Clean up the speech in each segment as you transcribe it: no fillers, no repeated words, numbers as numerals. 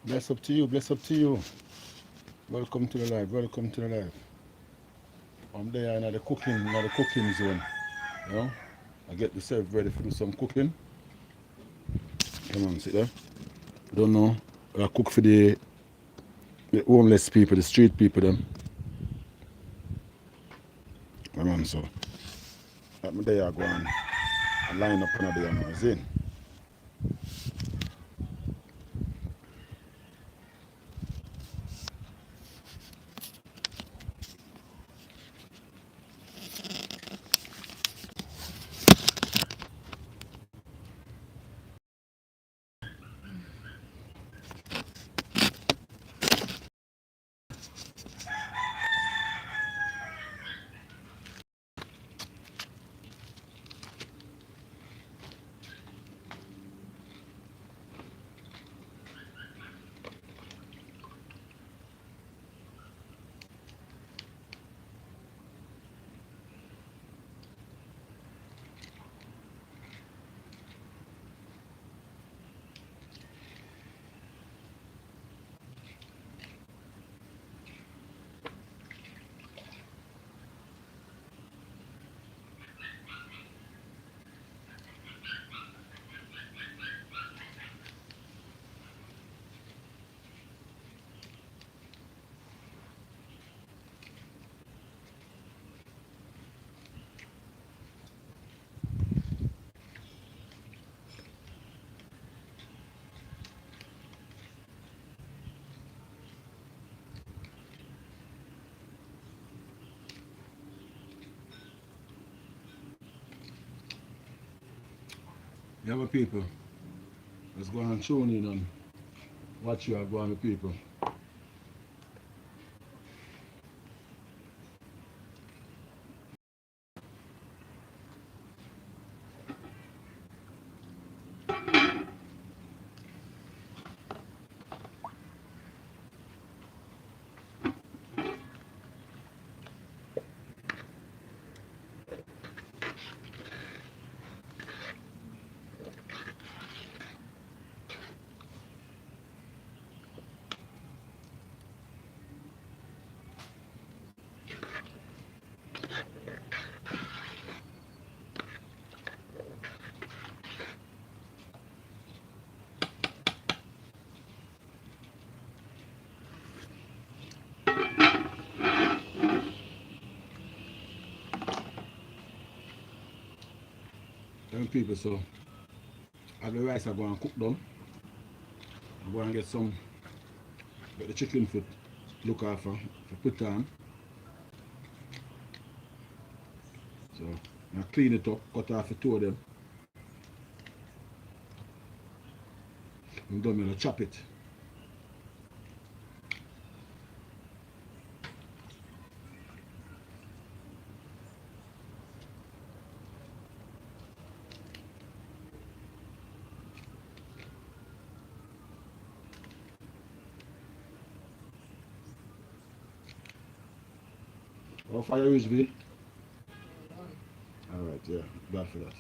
Bless up to you, bless up to you. Welcome to the live, welcome to the live. I'm there in the cooking zone. You know, I get myself ready to do some cooking. Come on, sit there. Don't know. I cook for the homeless people, the street people them. Come on, so. At my day I go on. I line up another day and I was in. You have a people. Let's go and tune in and watch you are going with people. Them people, so as the rice I go and cook them, I go and get the chicken foot, look after, for put on. So I clean it up, cut off the two of them, and then I chop it. How fire is be? Alright, yeah, bad for that.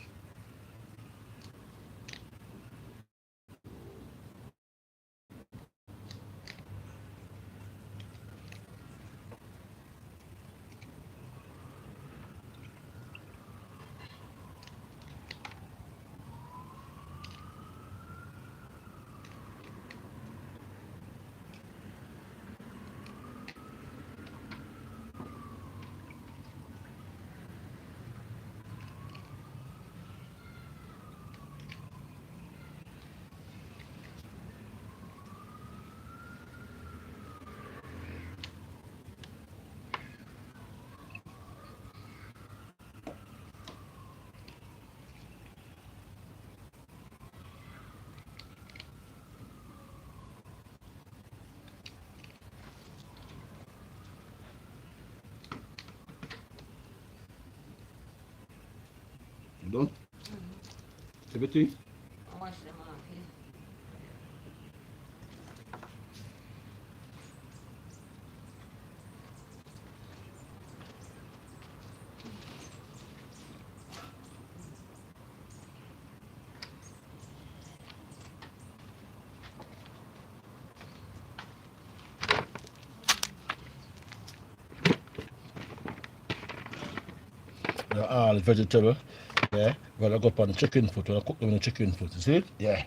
You done? Everything? Wash them off here. all vegetable. Yeah, we're gonna go up on chicken foot. We're gonna cook them in the chicken foot. You see it? Yeah.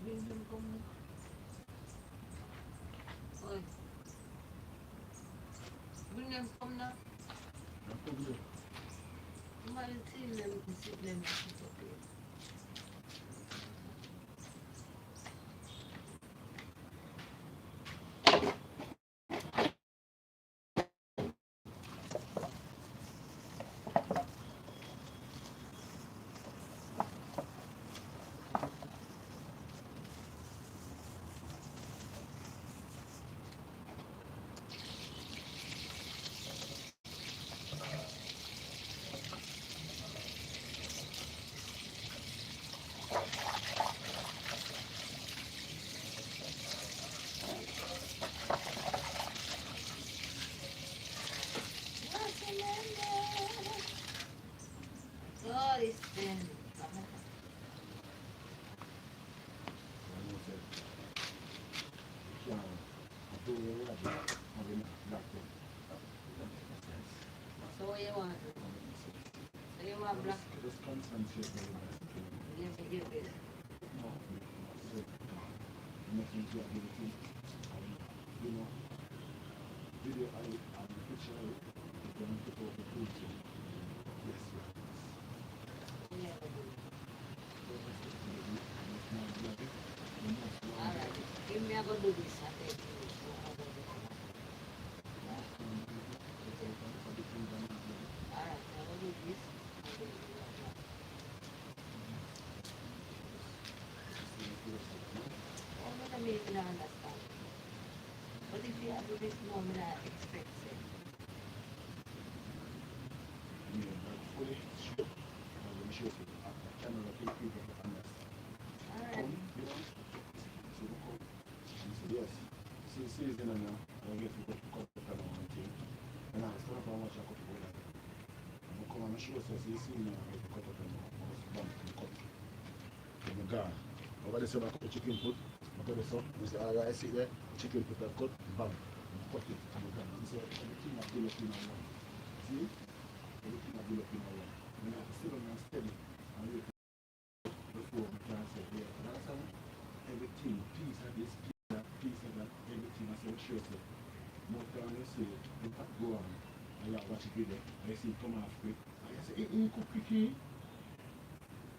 William kom na. Oy. William kom na. Umalit sila na sa pin. Sorry, Stan. So you want? So you want black? Yes, I give it. Yeah, alright. Give me a go do this. I take you. Alright, I will do this. I'm gonna make you understand. But if you have to do this now, I'm not expect it. Alright. Over the summer, cut chicken foot. I got the sun. You say, all right, I see there. Chicken foot, I cut, bam, cut it. And you see everything I build up in one. See? Everything I build up in one. When I sit on and steady, and wait before we can say, yeah, that's how everything, piece of this, piece of that, piece of that, everything. I say, sure, sir. More time you see, you have to go on. And you watch it video. I see it come off quick. And I say, you cook quickly.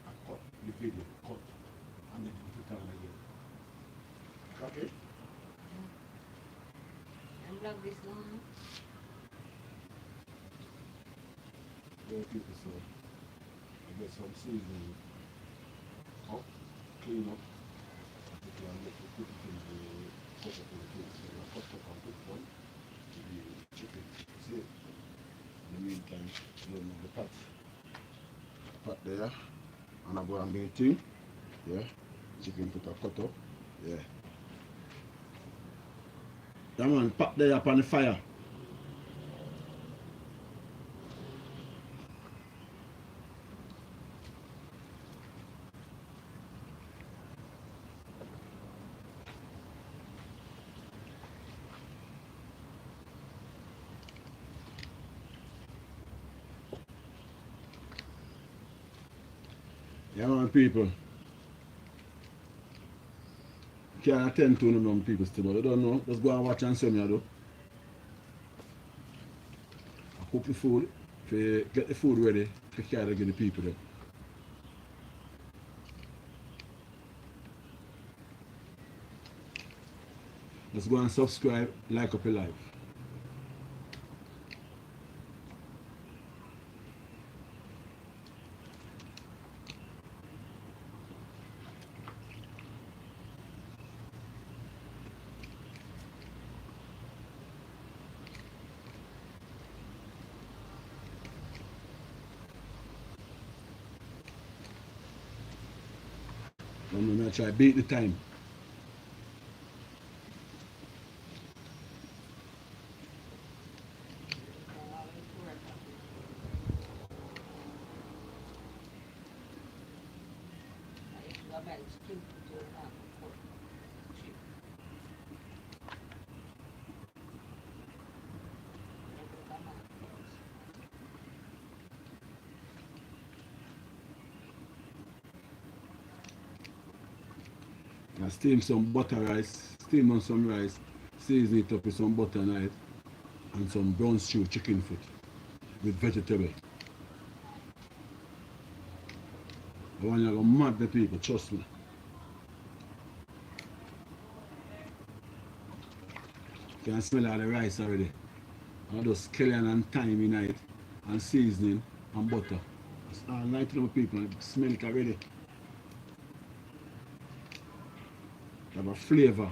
I cut the video, cut. And then you put on again. Okay? And block this one. Very people, so I get some seasoning up, clean up, and you can make it put it in the pot of the thing. So you cut up and put one to the chicken. See? In the meantime, you know the pot. Pot there. And I go and make it. Yeah. Chicken put a cut up. Yeah. Yeah man, pot there up on the fire. Yeah man, people. Can't attend to them people still, but you don't know. Just go and watch and see me, though. I cook the food, get the food ready, take care of the people there. Let's go and subscribe, like up your life. I'm gonna try beat the time. I steam some butter rice, steam on some rice, season it up with some butter and and some brown stew chicken foot with vegetable. I want you to go mad the people, trust me. You can smell all the rice already. I just scallion and thyme in it and seasoning and butter. It's all night to people and smell it already. Have a flavour.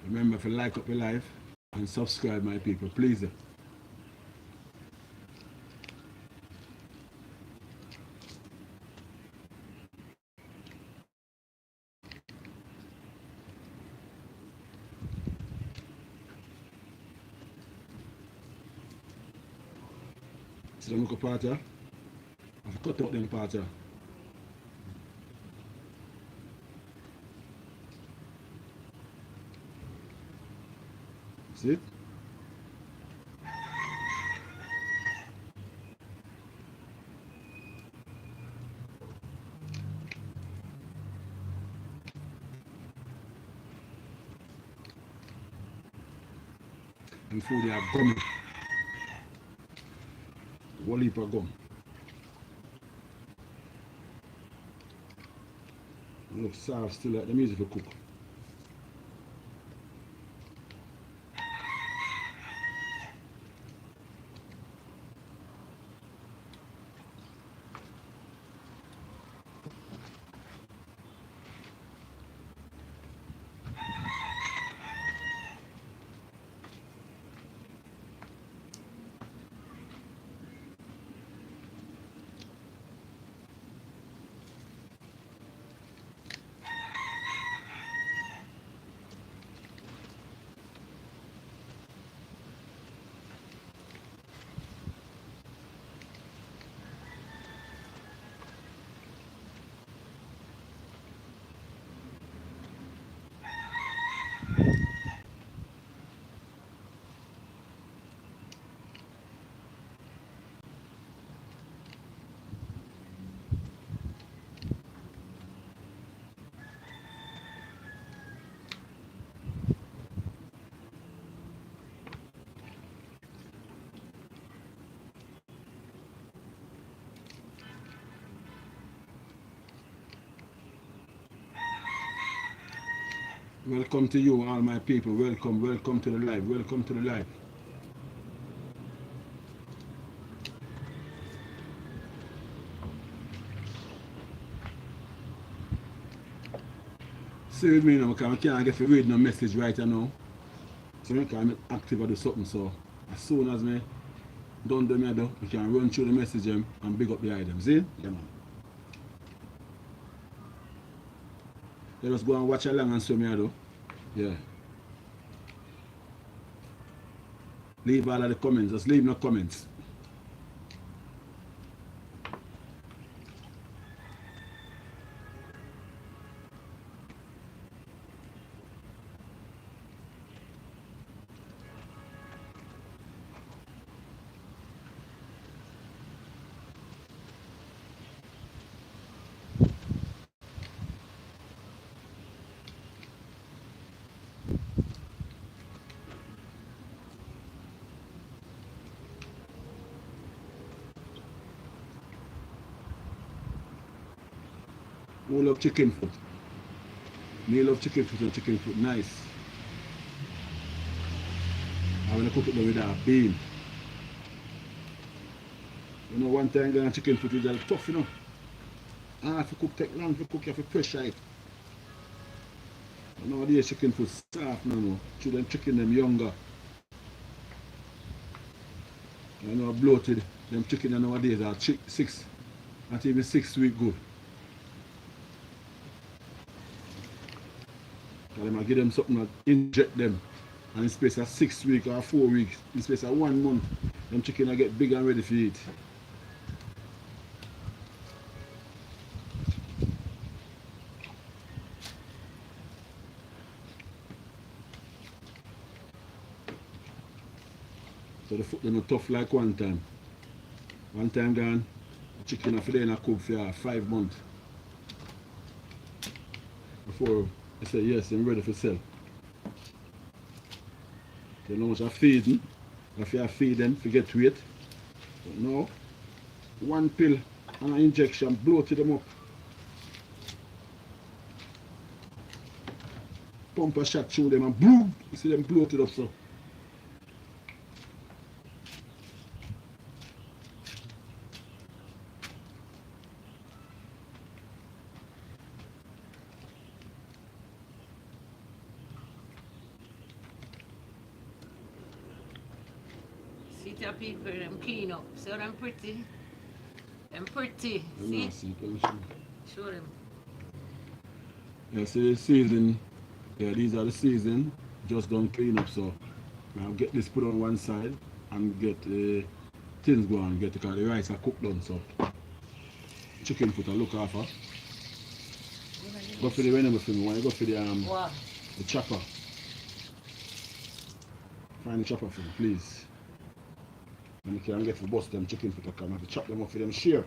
Remember to like up your life and subscribe, my people, please. See the look part here? I've cut out them part here. See it? And food they have gum. One heap of gum. Look soft still like the music to cook. Welcome to you, all my people. Welcome, welcome to the live. Welcome to the live. See with me now, because I can't get to read no message right now. So I can active or do something. So as soon as me done the me do, we can run through the message and big up the items. See? Yeah, man. Let us go and watch along and show me do. Yeah. Leave all of the comments. Just leave no comments. Who love chicken foot? Me love chicken foot and chicken foot nice. I want to cook it with a bean. You know, one time the chicken foot is tough, you know. If you cook, take long to cook, you have to pressure it. You know, nowadays chicken foot soft now, no. Children chicken them younger. You know, bloated. Them chicken nowadays are 6, not even 6 weeks good. I give them something that inject them, and in space of 6 weeks or 4 weeks, in space of 1 month, them chicken will get big and ready for eat. So the foot them not tough like one time. One time gone, the chicken have to in a coop for 5 months before I say yes, I'm ready for sell. You know how much I feed them. If you feed them, forget weight. But no, one pill and an injection bloated them up. Pump a shot through them and boom, you see them bloated up so. See the people, them clean up. So them pretty. Them pretty. See? Show them. Yeah, see the season. Yeah, these are the season. Just don't clean up, so I'll get this put on one side and get things going. Get the rice are cooked done, so chicken foot I look after. Go for the whenever for me. When you go for the chopper. Find the chopper for me, please. And you can get to bust them chicken foot, I can have to chop them up for them share.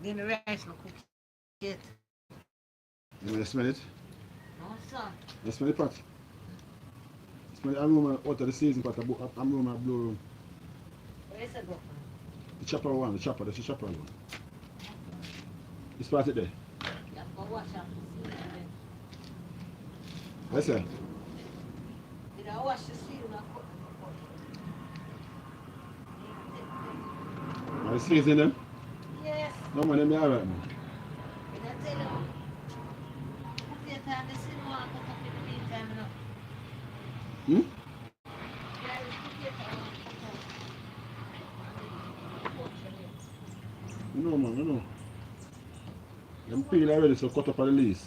Then the rice will cook it. You want to smell it? No, sir. You smell the pot? Smell the aroma out of the season pot, aroma blue room. Where's the go? The chopper one, that's the chopper one. You spot it there? You have to wash up the seal. Yes, sir. You don't wash the seal, not cook. Are you seasoning them? Yes. No man, them alright man. Did I tell you? Put your time, the seal one cut up in the meantime, you know. Yeah, you put your time. You know man, you know. Them peel already, so cut up at the least.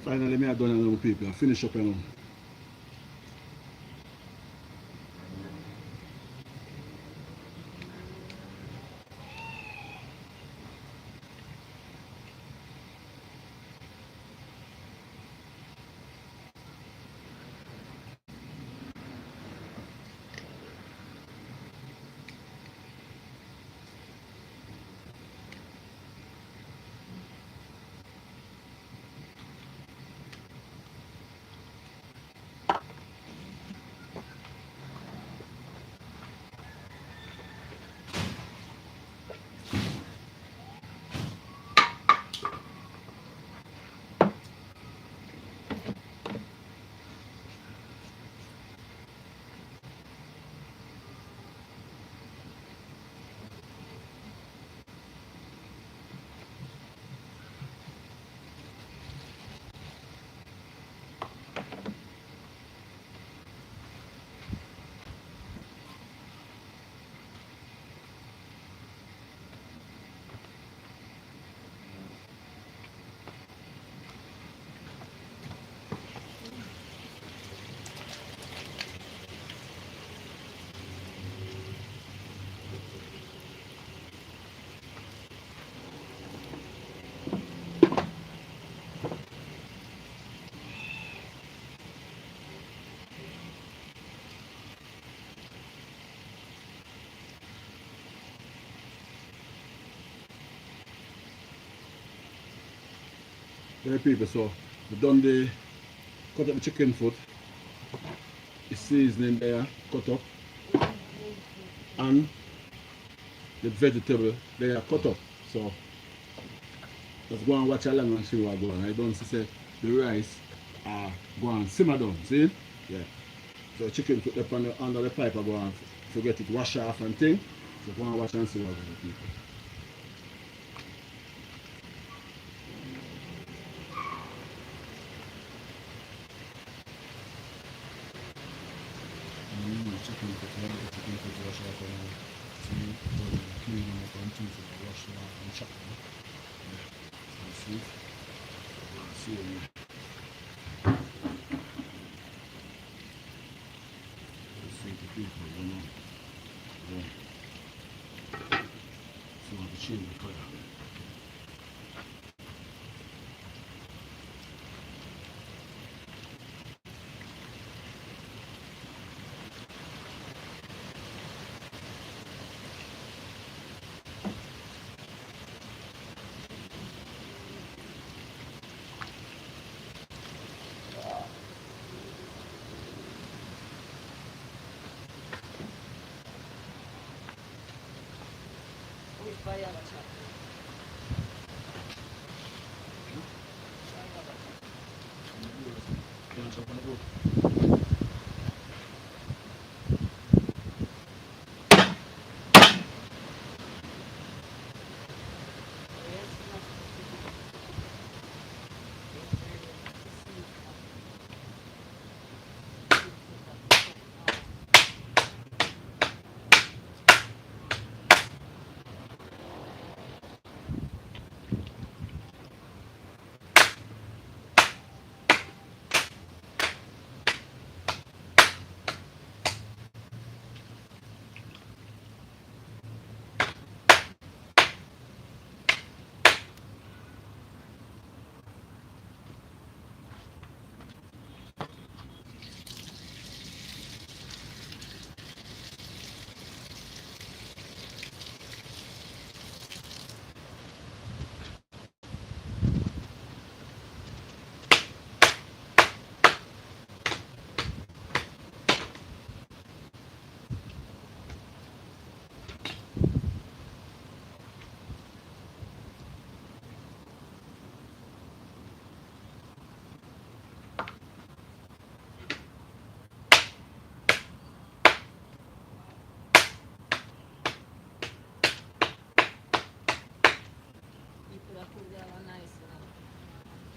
Finally, me I done another people. I finish up now. Yeah, people, so we done the cut up the chicken foot, the seasoning there, cut up, and the vegetable they are cut up. So let's go and watch along and see what go on. I don't see the rice go and simmer down. See? Yeah. So chicken put up under the pipe I go and forget it, wash off and thing. So go and watch and see what go on, people. Chicken put, the chicken put wash off and see, clean them up and things, wash them off and chop them. Yeah. So see. The people, you know. Yeah. So the change the color.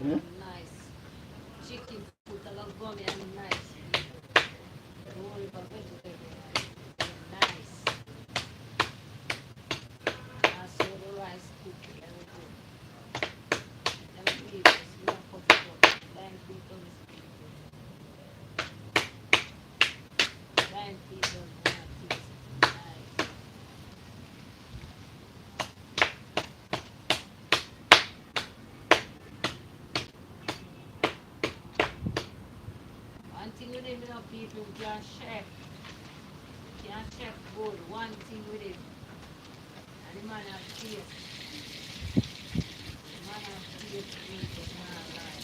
Hmm? Nice. Chicken food, I love gummy and nice. Don't worry about vegetable. Nice. I saw the rice cooking, very good. Every people, see that put it up. with him, you know, people can chef. Can chef good. One thing with him. And the man has taste. The man has taste to eat the man like.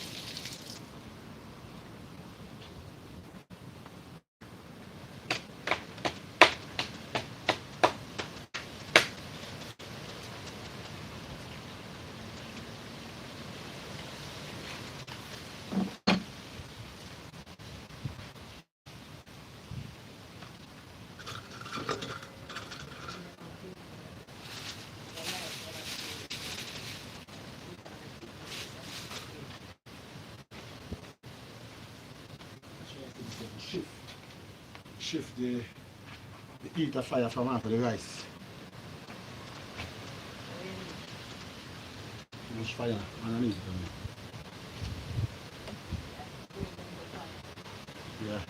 Shift the heat of fire from after the rice. Too much fire underneath them. Yeah.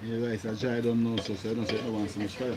Yeah, rice I dry down now, so I don't say I don't want so much fire.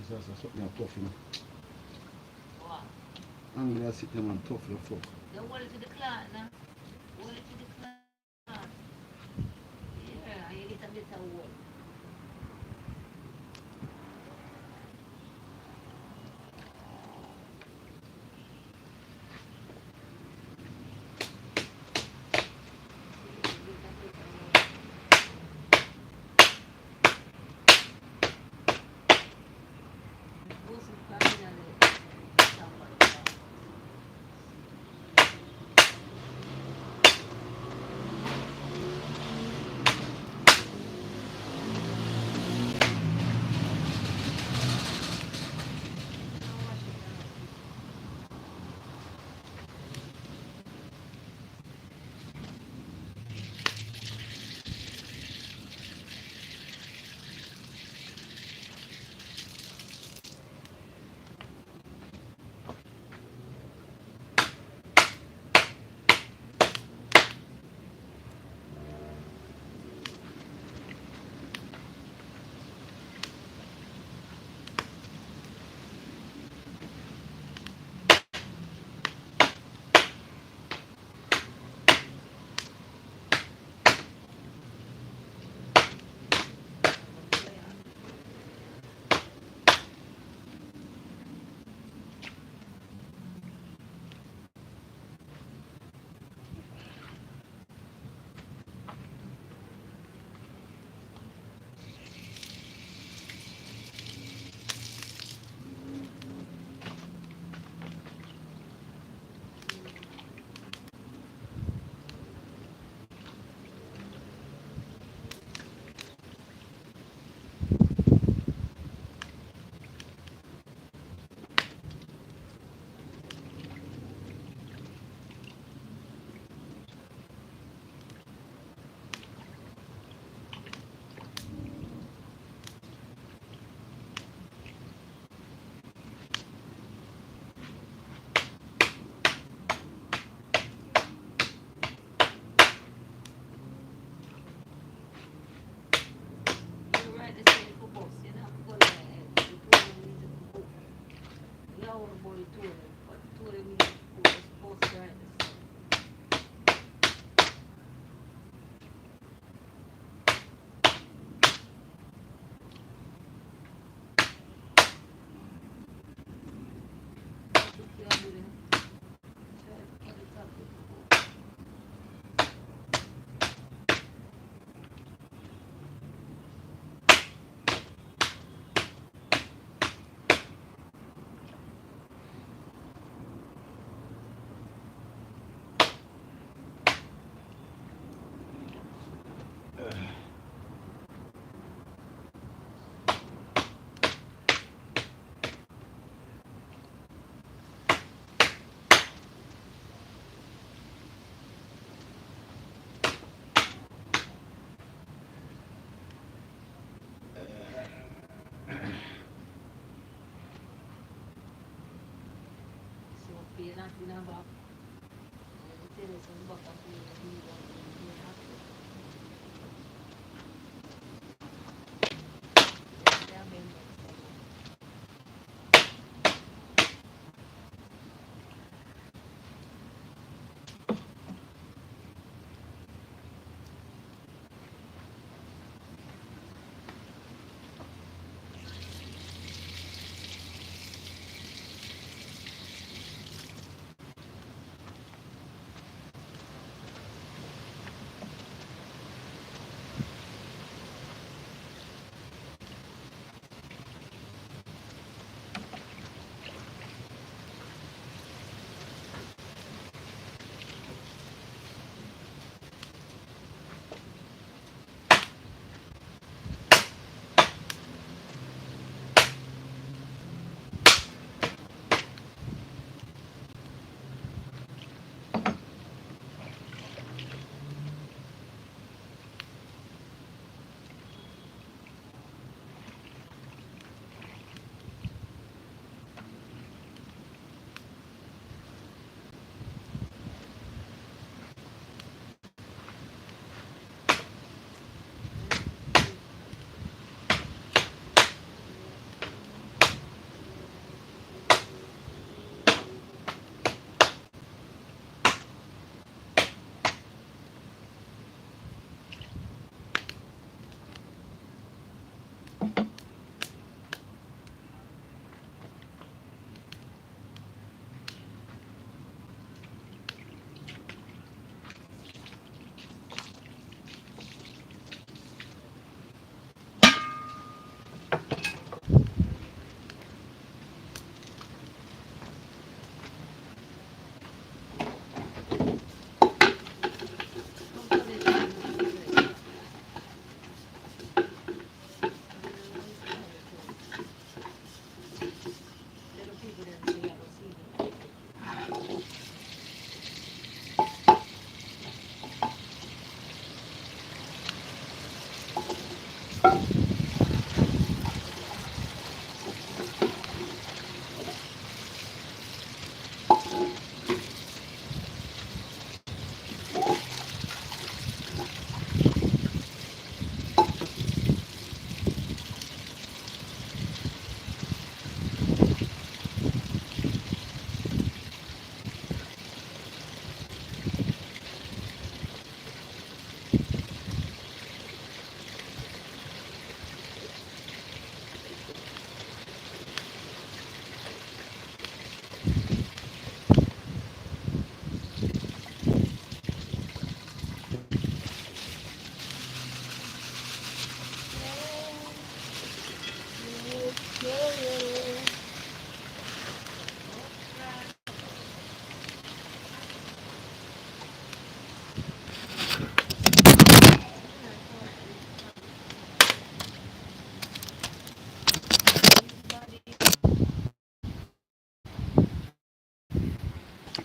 This is something tough, you know. What? I'm going to sit them and tough, you know. Don't hold it to the cloth now. Hold it to the cloth. Yeah, you get a bit of wood. old boy Tony, but Tony me was supposed to write this. Nothing about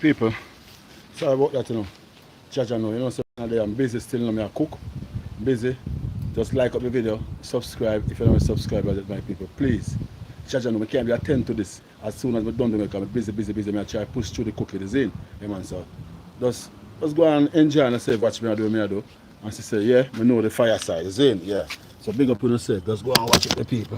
people, sorry about that, you know. Jaja, no, you know, so I'm busy still, you know, me I cook. Busy. Just like up the video, subscribe if you don't subscribe, my people. Please. Jaja, no, I can't be attend to this as soon as I'm done doing it. I'm busy. I try to push through the cooking, the zine. Yeah, man, so just go and enjoy and say, watch me, I do. And she say, yeah, I know the fireside, the zine, yeah. So big up on yourself. Just go and watch it, the people.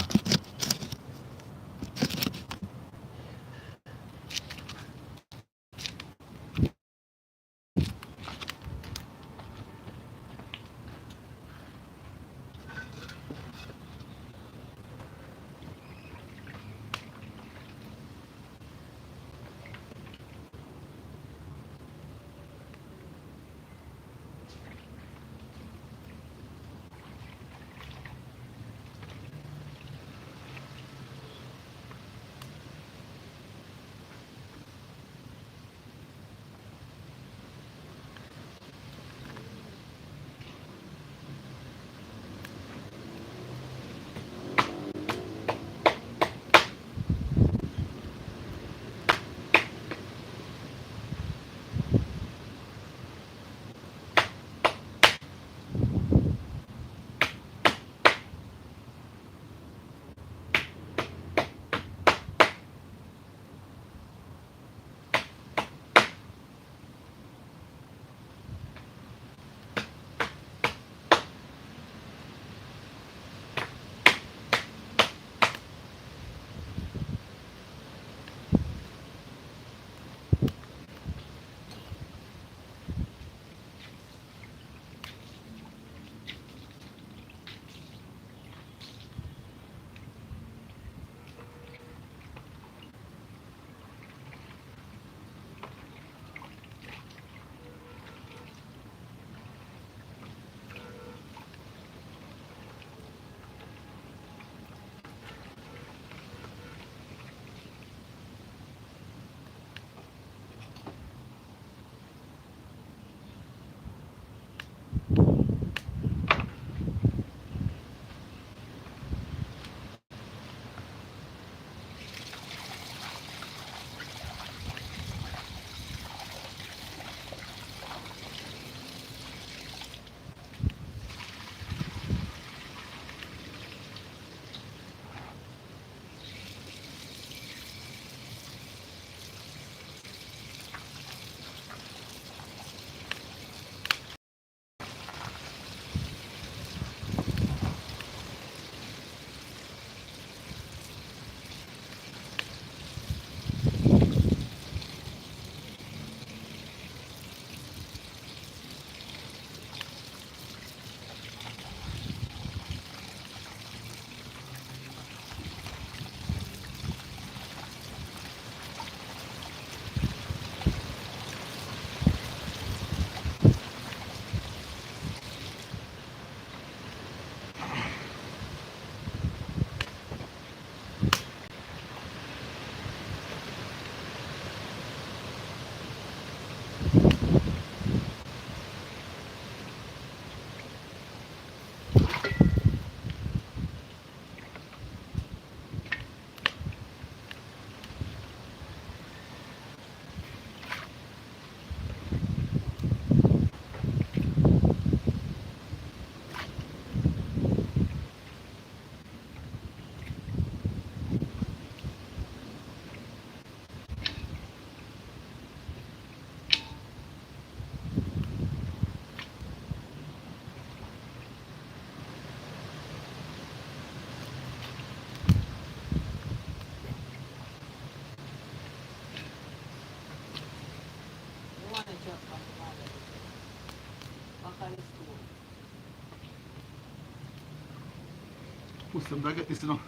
Put some baguette this, you know.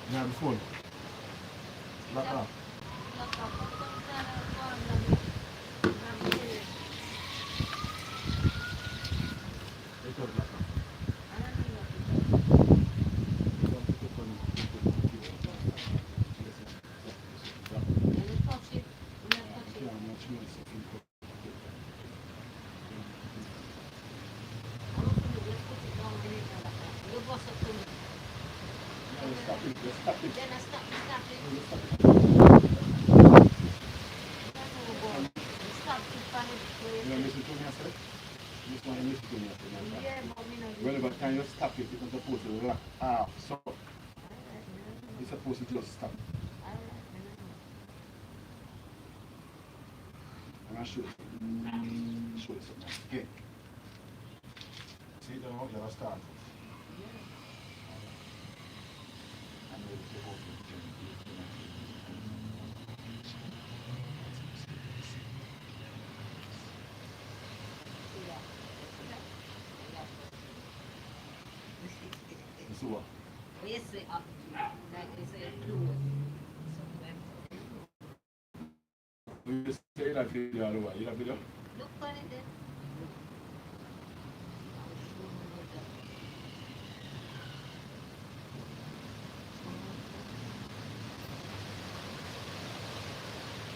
Now the phone. Lock off. It was lock off. Stop it. Stop it. Then I stop it. Stop it. Stop it. You don't listen to me, I said? You just want to listen to me, I said. Yeah, but me not. Well, but can you stop it? You're not supposed to lock off. So, you're supposed to just stop. I'm going to show you something. Show you something. Okay. See, then what you're start. I'm ready to hold it. You see what? Yes, like they say, blue. You say that video all over. You have video? Look for it then.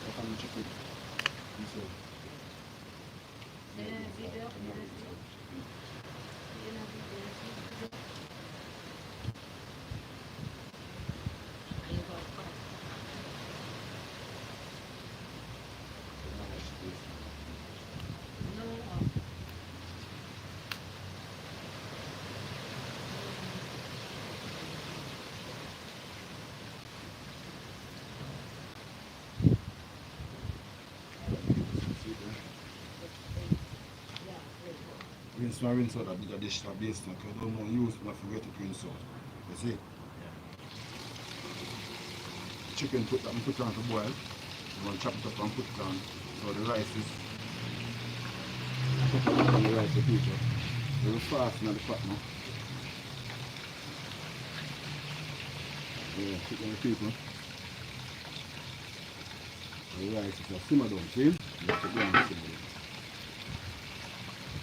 What can you check it? You say. Video. Rinse out that bigger dish that base now, because I don't want to use enough to get it rinse out. You see? The chicken put on to boil. I'm going to chop it up and put it on. So the rice is the rice the future. Very fast in the pot now. Yeah, put on the people. The rice is a simmer down, see? You have to go and simmer down.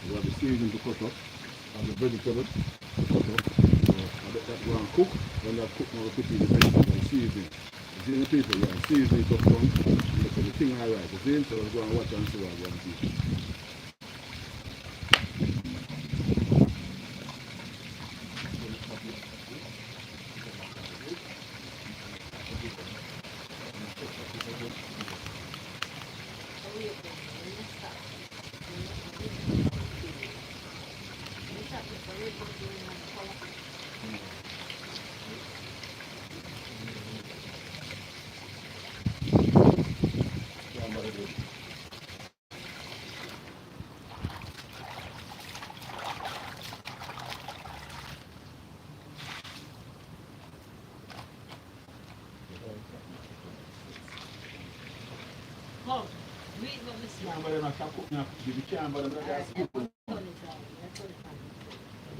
You have the seasoning to cut up, and the vegetable to cut up. So I let that go and cook. When that cook, now we put in the vegetable and seasoning. You see the people, you have seasoning it up down, and look at the thing alright. You see? So we'll go and watch and see what we're going to see. Come, read what we see.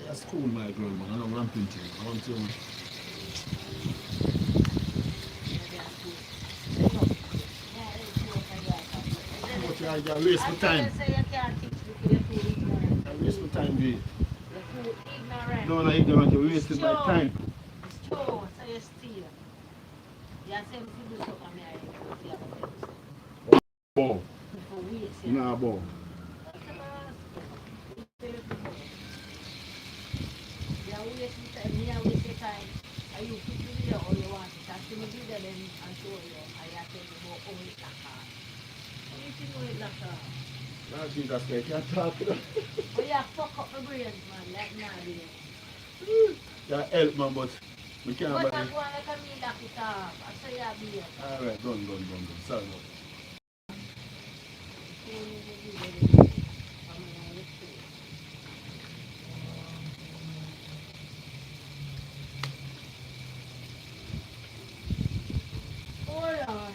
That's cool, my girl, man. I don't want to. I want to. But you waste my time. waste my time with it. You're too ignorant. No, not ignorant, you're wasting my time. It's true, so you steal. You say if you do something, I will you have to Bow. for waste. Nah, bow. You waste your time, me I waste your time. Are you put the video all you want it? I see the video then and show you. I tell you about how it lock on. What do you think how it lock on? Nah, Jesus, I can't talk. Oh, you fuck up my brains, man, like nowadays. Yeah, help man, but we can't But buy I'm it. going to come in lock it off. I say you be Alright, done. Sorry. Oh, Lord.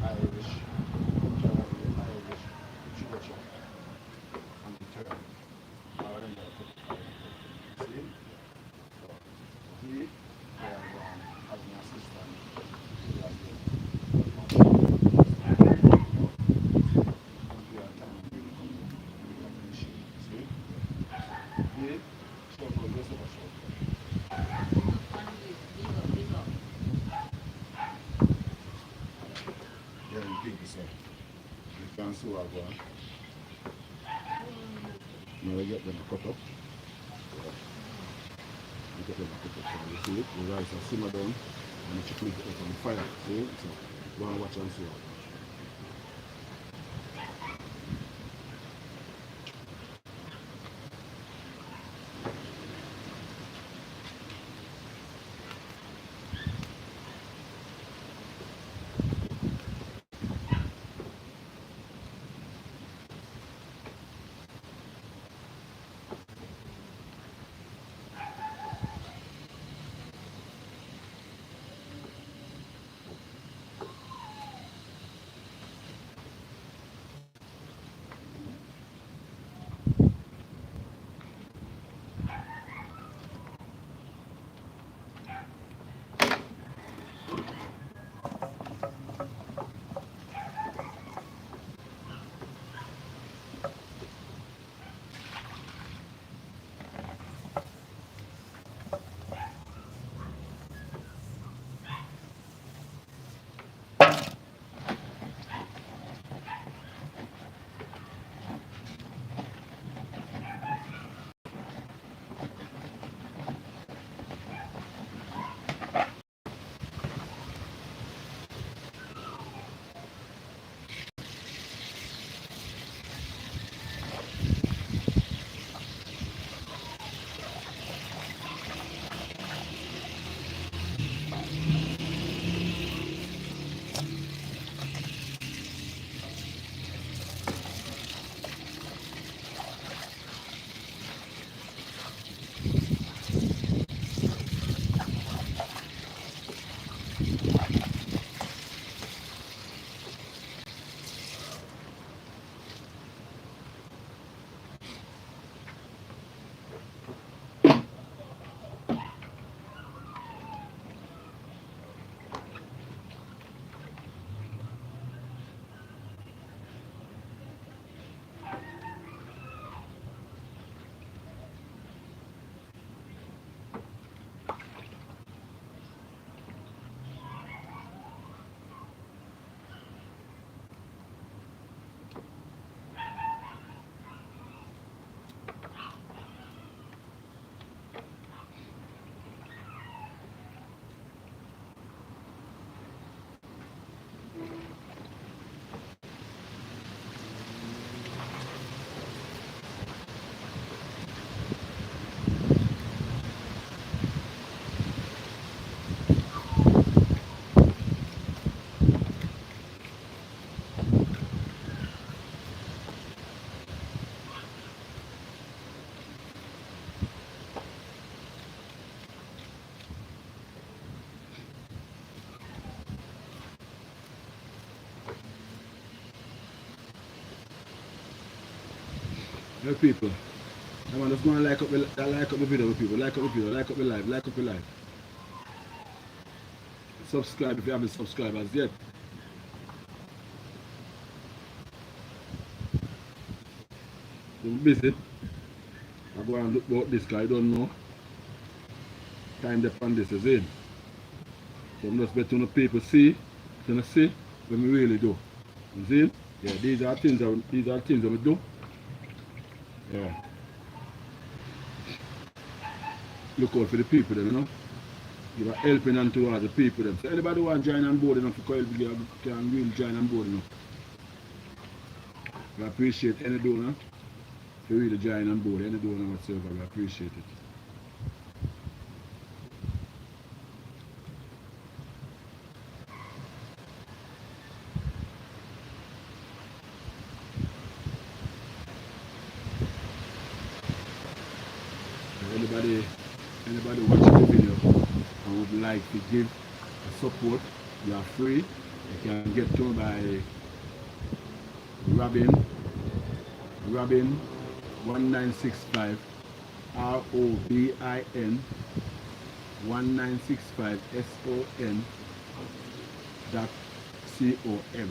Irish. Irish. Sugar chop. And the turn. Now then you see? So, he, as an assistant, he has see? He, shortcut, just over shortcut. Yeah, you think so. You can see what I want. Now we get them cut up. You get them cut up. So you see it, the rice will simmer down and the chicken is out on the fire. See? So go and watch and see. Hey people, come on, let's go and like up the video with people. Like up the video, like up the live, like up the live. Subscribe if you haven't subscribed as yet. I'm busy. I go and look about this guy, I don't know. Time depend this is in. So I'm just letting the people see, to see what we really do. You see? Yeah, these are things that we do. Yeah. Look out for the people them, you know. You are helping and towards the people them. So anybody want to join on board enough for can really join on board enough. We appreciate any donor. If you really join on board, any donor whatsoever, we appreciate it. Anybody watching the video and would like to give a support, you are free. You can get to by Robin 1965 ROBIN 1965 SON .com.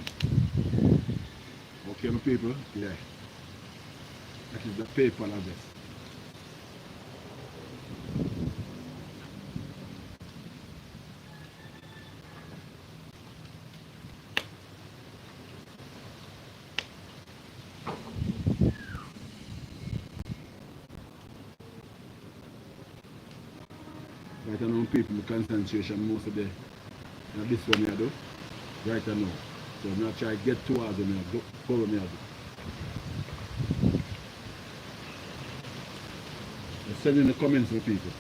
Okay, my people? Yeah. That is the PayPal address. Right now, people, the concentration most of the now this one I do right now. So I'm not trying to get towards them, I do cover me. Send in the comments with people.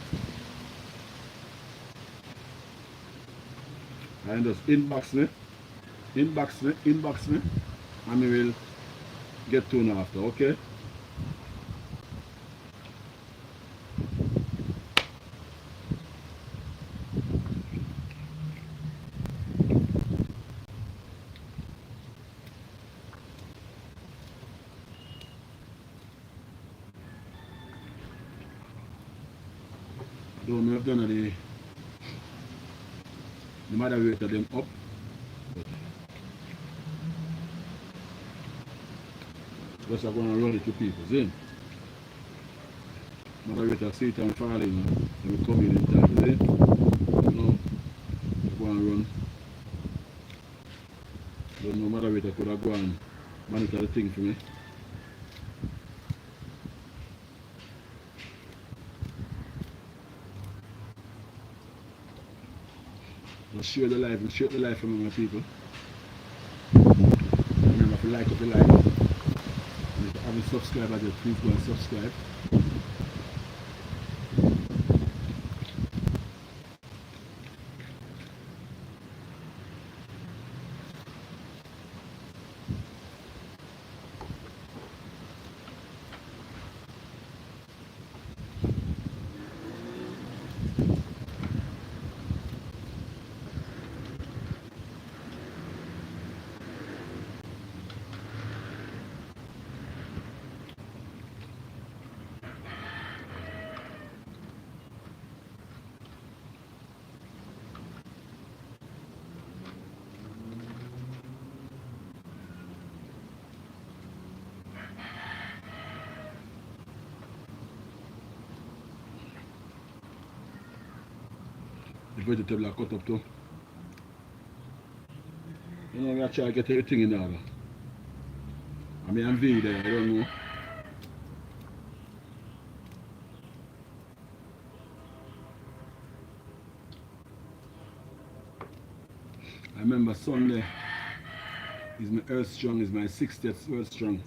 And just inbox me, and we will get to know after, okay? Though we have done the moderator them up, but just I'm going to run it to people, see? Moderator see it and fall in, and we come in time, see? You know, go and run. Don't know moderator could have gone and monitor the thing for me. Just share the live for me, my people. Remember to like up the live. And if you haven't subscribed yet, please go and subscribe. The vegetable are cut up too. You know, I try to get everything in order. I mean, I'm V there, I don't know. I remember Sunday is my Earth Strong, is my 60th Earth Strong.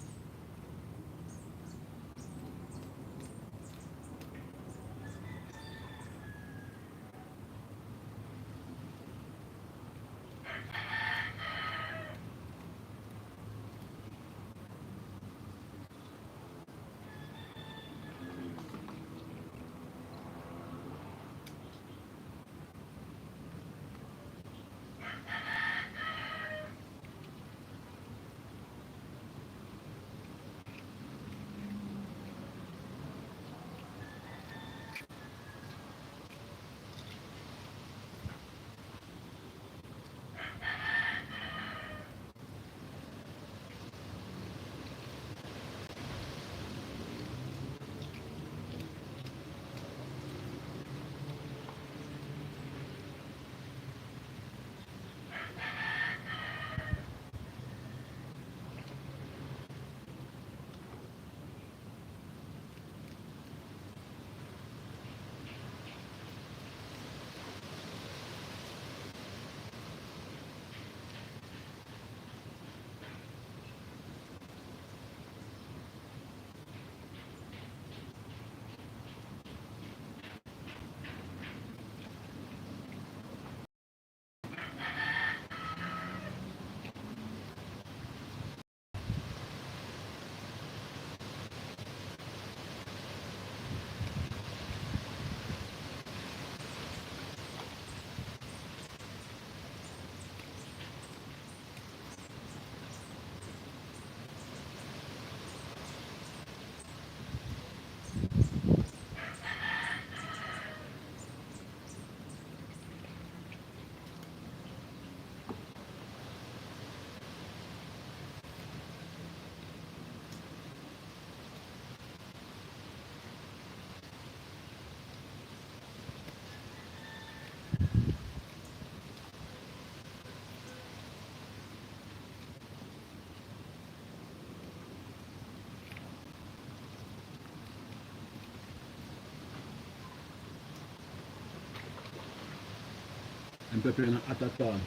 and pepper in at a time.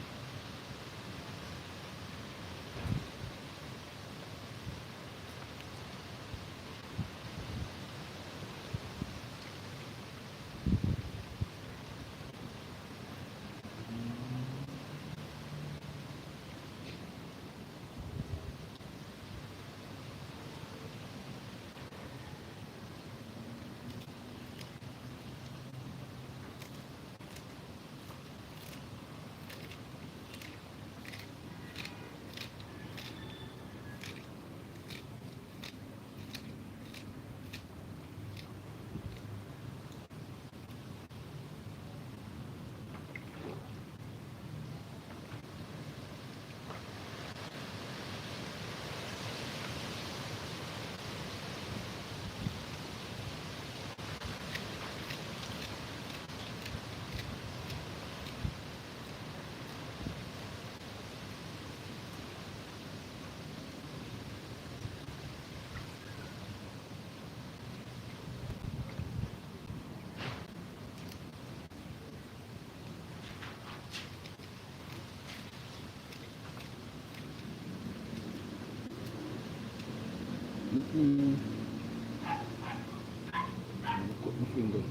Mm-mm. Cut my finger.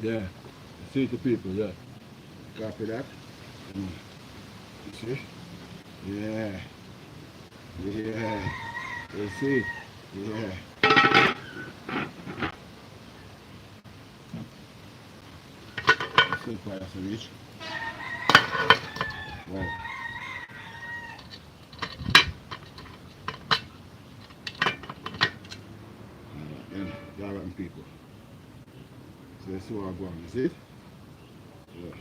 Yeah, see the people, yeah. Copy that. Mm. You see? Yeah, yeah. You see? Yeah. You see quite a reach. Right. And y'all rotten people. So that's where I'm going. You see it? Yeah.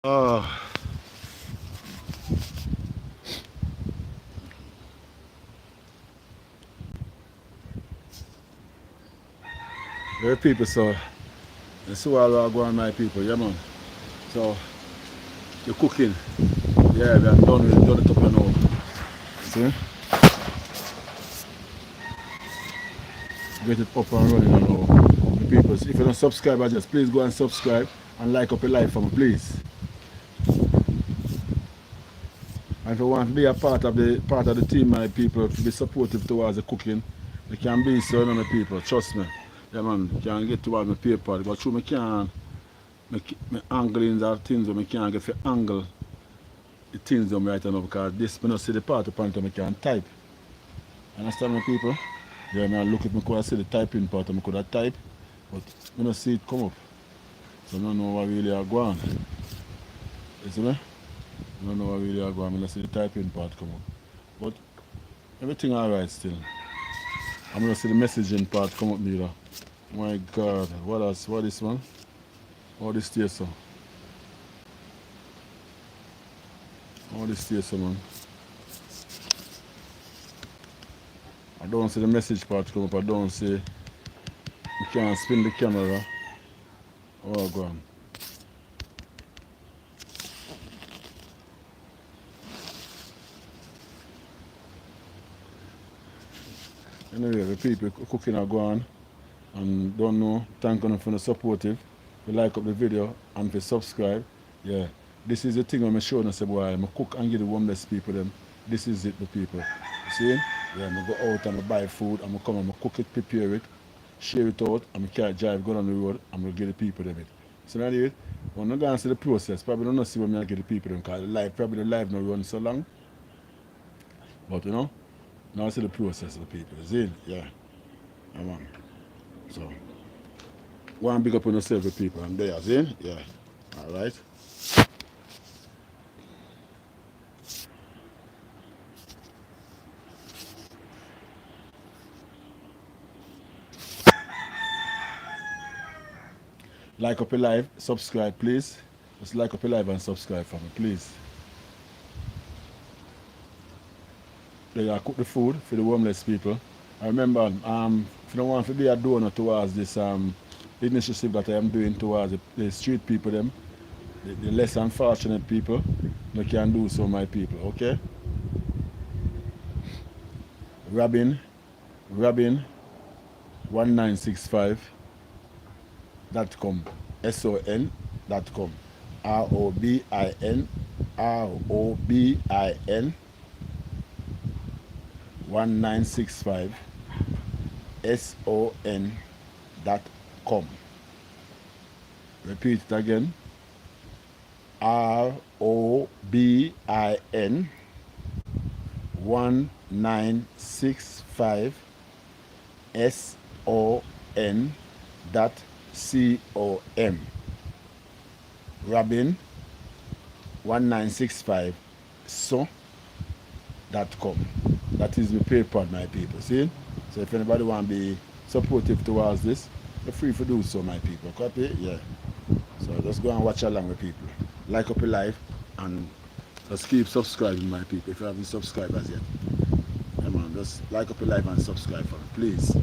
Oh, there are people, so that's why I go on my people, yeah man. So the cooking, yeah, we are done it up and over. See? get it up and running and all. The people. So if you don't subscribe, just please go and subscribe and like up your life for me, please. And if you want to be a part of the team, my people, to be supportive towards the cooking, you can be so, my people. Trust me. Yeah, man. You can get towards my paper. But true, me can't. My anglings are things that I can't get for angle the things right now because this, I don't see the part of it, I can type. Understand my people? Yeah, now look if I could see the typing part, I could have type, but I don't see it come up. So I don't know what really are going on. You see me? I don't know what really are going on. I don't see the typing part come up. But everything alright still. I'm gonna see the messaging part come up neither. My God, what else? What is this one? All this here so. All this here so, man. I don't see the message part come up. I don't see. You can't spin the camera. Oh, go on. Anyway, the people cooking are gone and don't know. Thank you for the supportive. You like up the video and for subscribe. Yeah. This is the thing I'm showing us boy. I'm cook and give the homeless people them. This is it, the people. You see? Yeah, I'm go out and I buy food, I'm come and I cook it, prepare it, share it out, and I carry drive, go on the road, and I give the people them it. So now it, when I go and see the process, probably don't see when I give the people them because the life not run so long. But you know, now I see the process of the people. See? Yeah. Come on. So one big up on yourself with people and there, see? Yeah. Alright. Like up your live, subscribe please. Just like up your live and subscribe for me, please. They cook the food for the homeless people. I remember, if you don't want to be a donor towards this initiative that I am doing towards the street people, them, the less unfortunate people, you can do so, my people, okay? Robin1965.com, SON.com, ROBIN 1965 SON.com. Repeat it again. ROBIN 1965 SON.com. Robin 1965 so.com. That is the PayPal, my people. See? So if anybody want to be supportive towards this, you're free to do so, my people. Copy? Yeah. So just go and watch along with people. Like up your life and just keep subscribing, my people, if you haven't subscribed as yet. Come on, just like up your life and subscribe for me, please.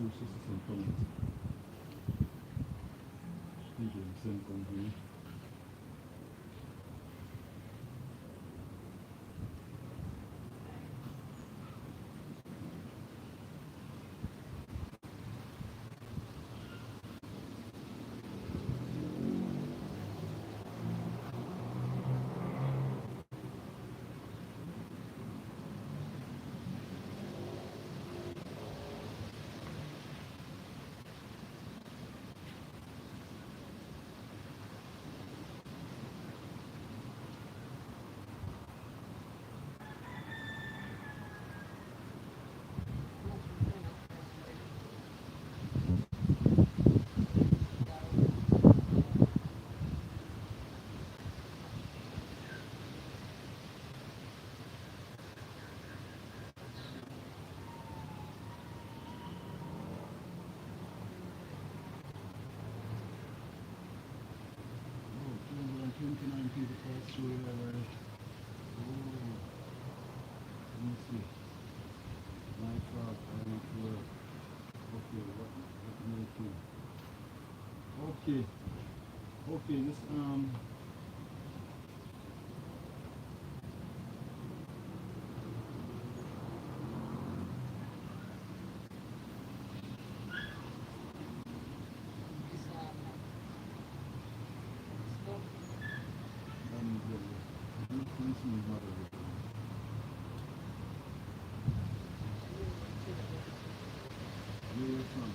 sure sister send comment. Thank you, send comment. Oh, 229 people passed through there already. Oh, let me see. My frog, I went to work. Okay, what can I do? Okay, okay, this, this is not a where you from?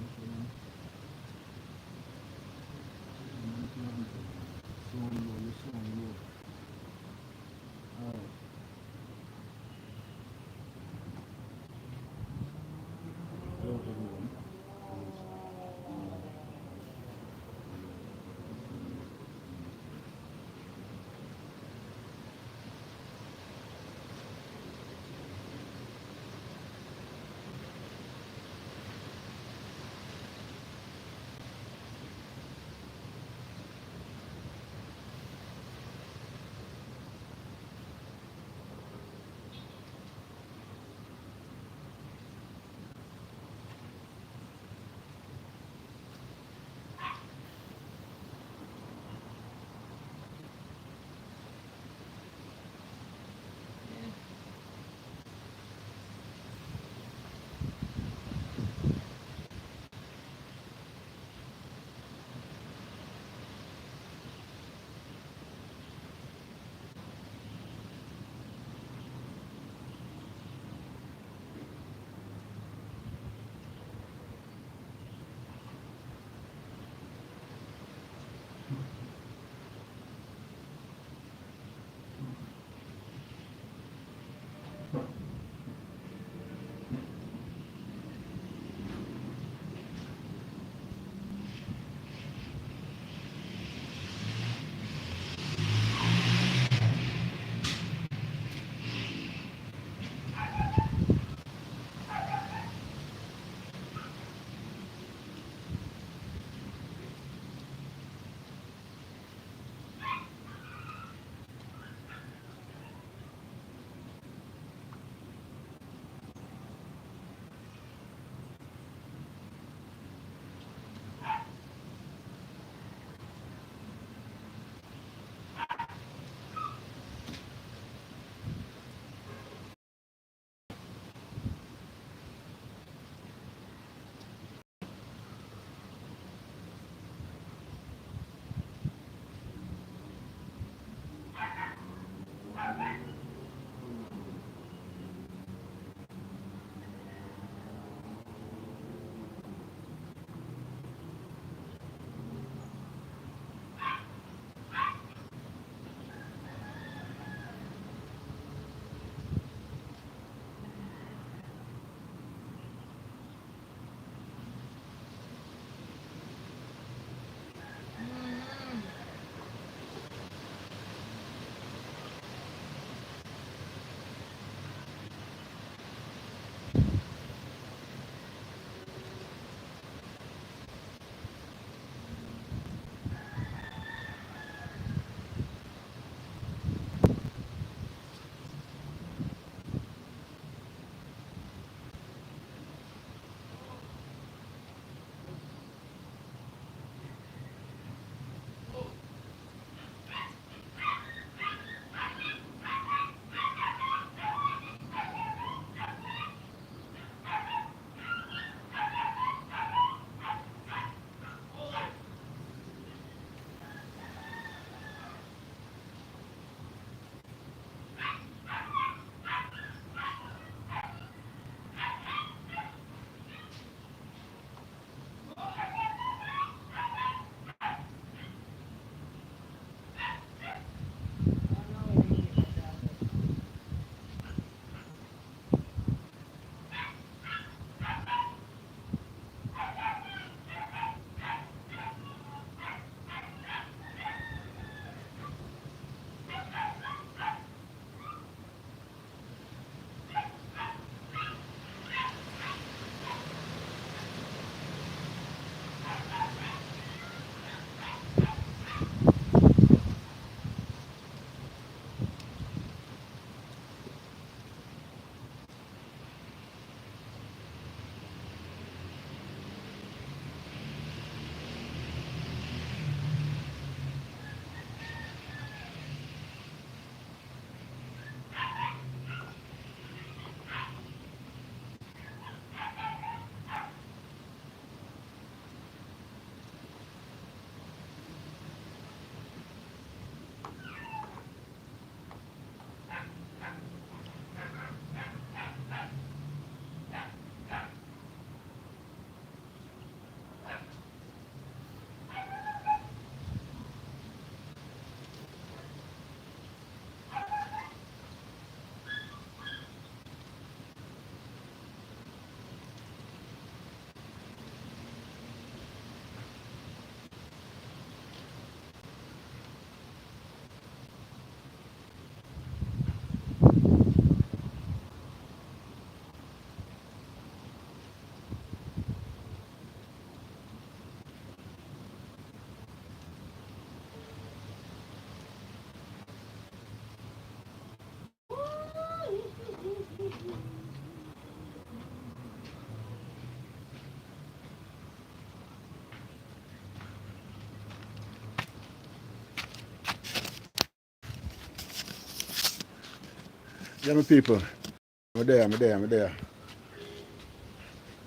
Which one? So low, you're so low. Alright. Hello everyone. Yeah, my people. I'm there. Yeah, man,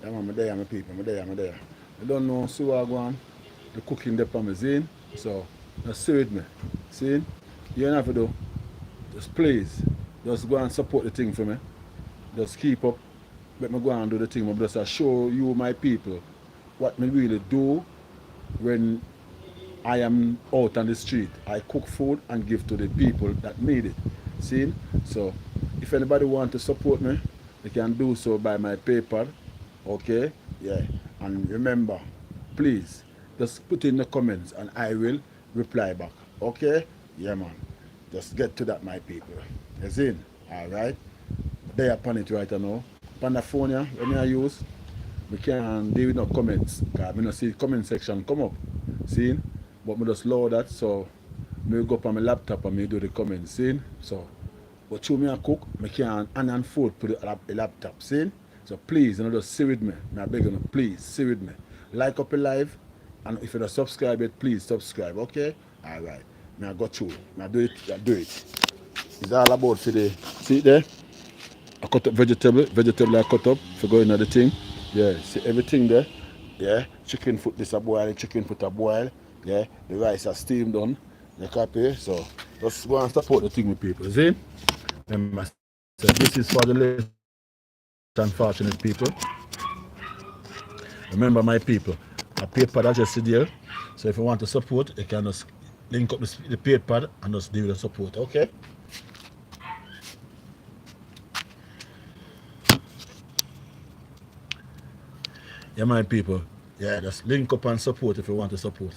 I'm there, my people. I'm there. I don't know, see what I go on. The cooking the on me, see? So, just see with me. See? You don't have to do. Just please, just go and support the thing for me. Just keep up. Let me go and do the thing. I'm just show you, my people, what me really do when I am out on the street. I cook food and give to the people that need it. See? So, if anybody want to support me, they can do so by my PayPal. Okay? Yeah. And remember, please, just put in the comments and I will reply back. Okay? Yeah, man. Just get to that, my people. You see? Alright? They upon it right now. Upon the phone, yeah, when I use, we can't deal with no comments. Because I don't see the comment section come up. See? But I just load that, so I go up on my laptop and I do the comments. See? So, but through me I cook, I can't hand and food to the laptop. See? So please, you know, just sit with me. I beg you, please, sit with me. Like up a live, and if you don't subscribe yet, please subscribe, okay? Alright. I go through. I do it. It's all about for the, see it there? I cut up vegetable I cut up for going into the thing. Yeah, see everything there. Yeah, chicken foot this a boil, chicken foot a boil. Yeah, the rice are steamed done. You copy? So just go and support the thing with people. See? Remember, so this is for the less unfortunate people. Remember my people, a PayPal address is there. So if you want to support, you can just link up the PayPal and just do the support, okay? Yeah, my people. Yeah, just link up and support if you want to support.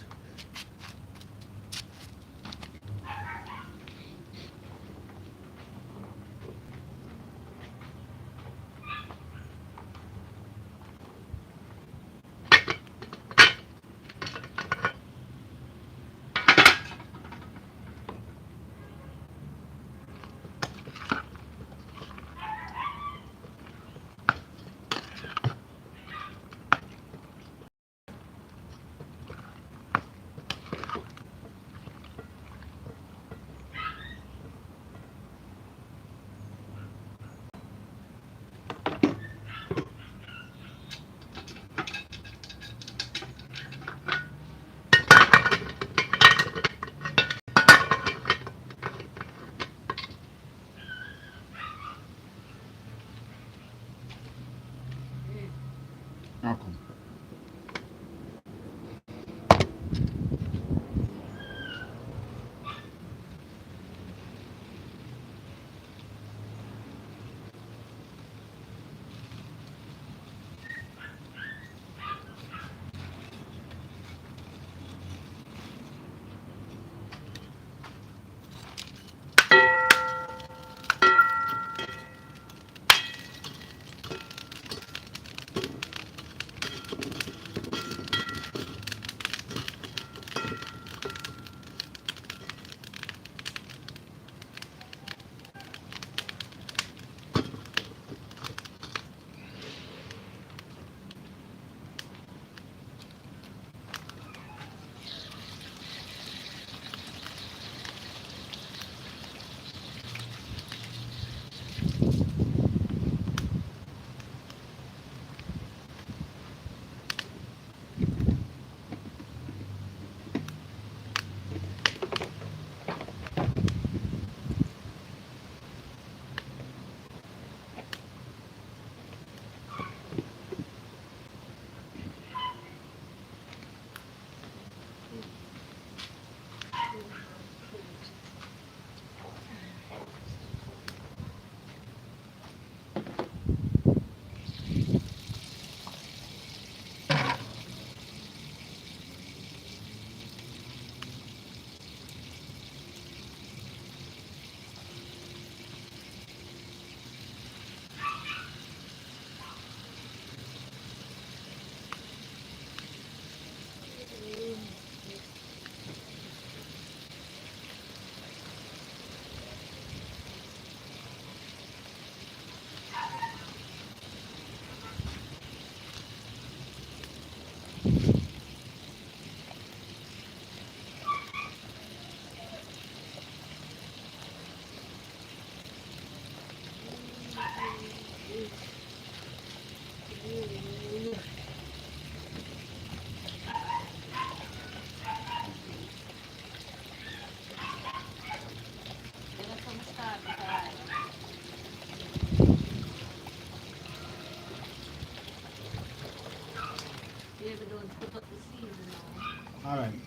Yeah, but don't put up the seeds and all. Alright.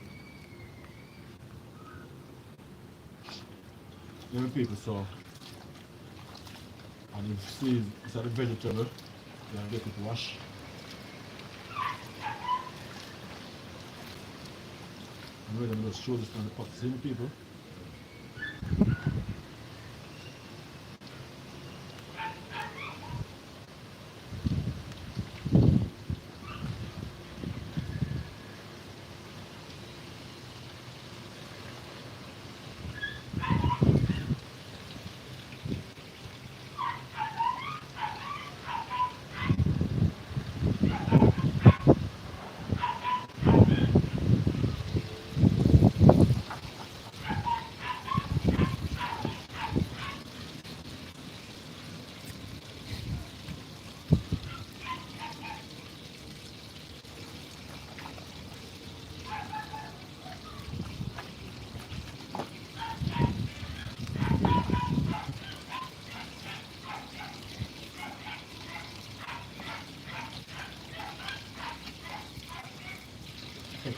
Young people, so and if seeds is a vegetable, you can get it washed. I'm ready to just show this on the pot. See me people?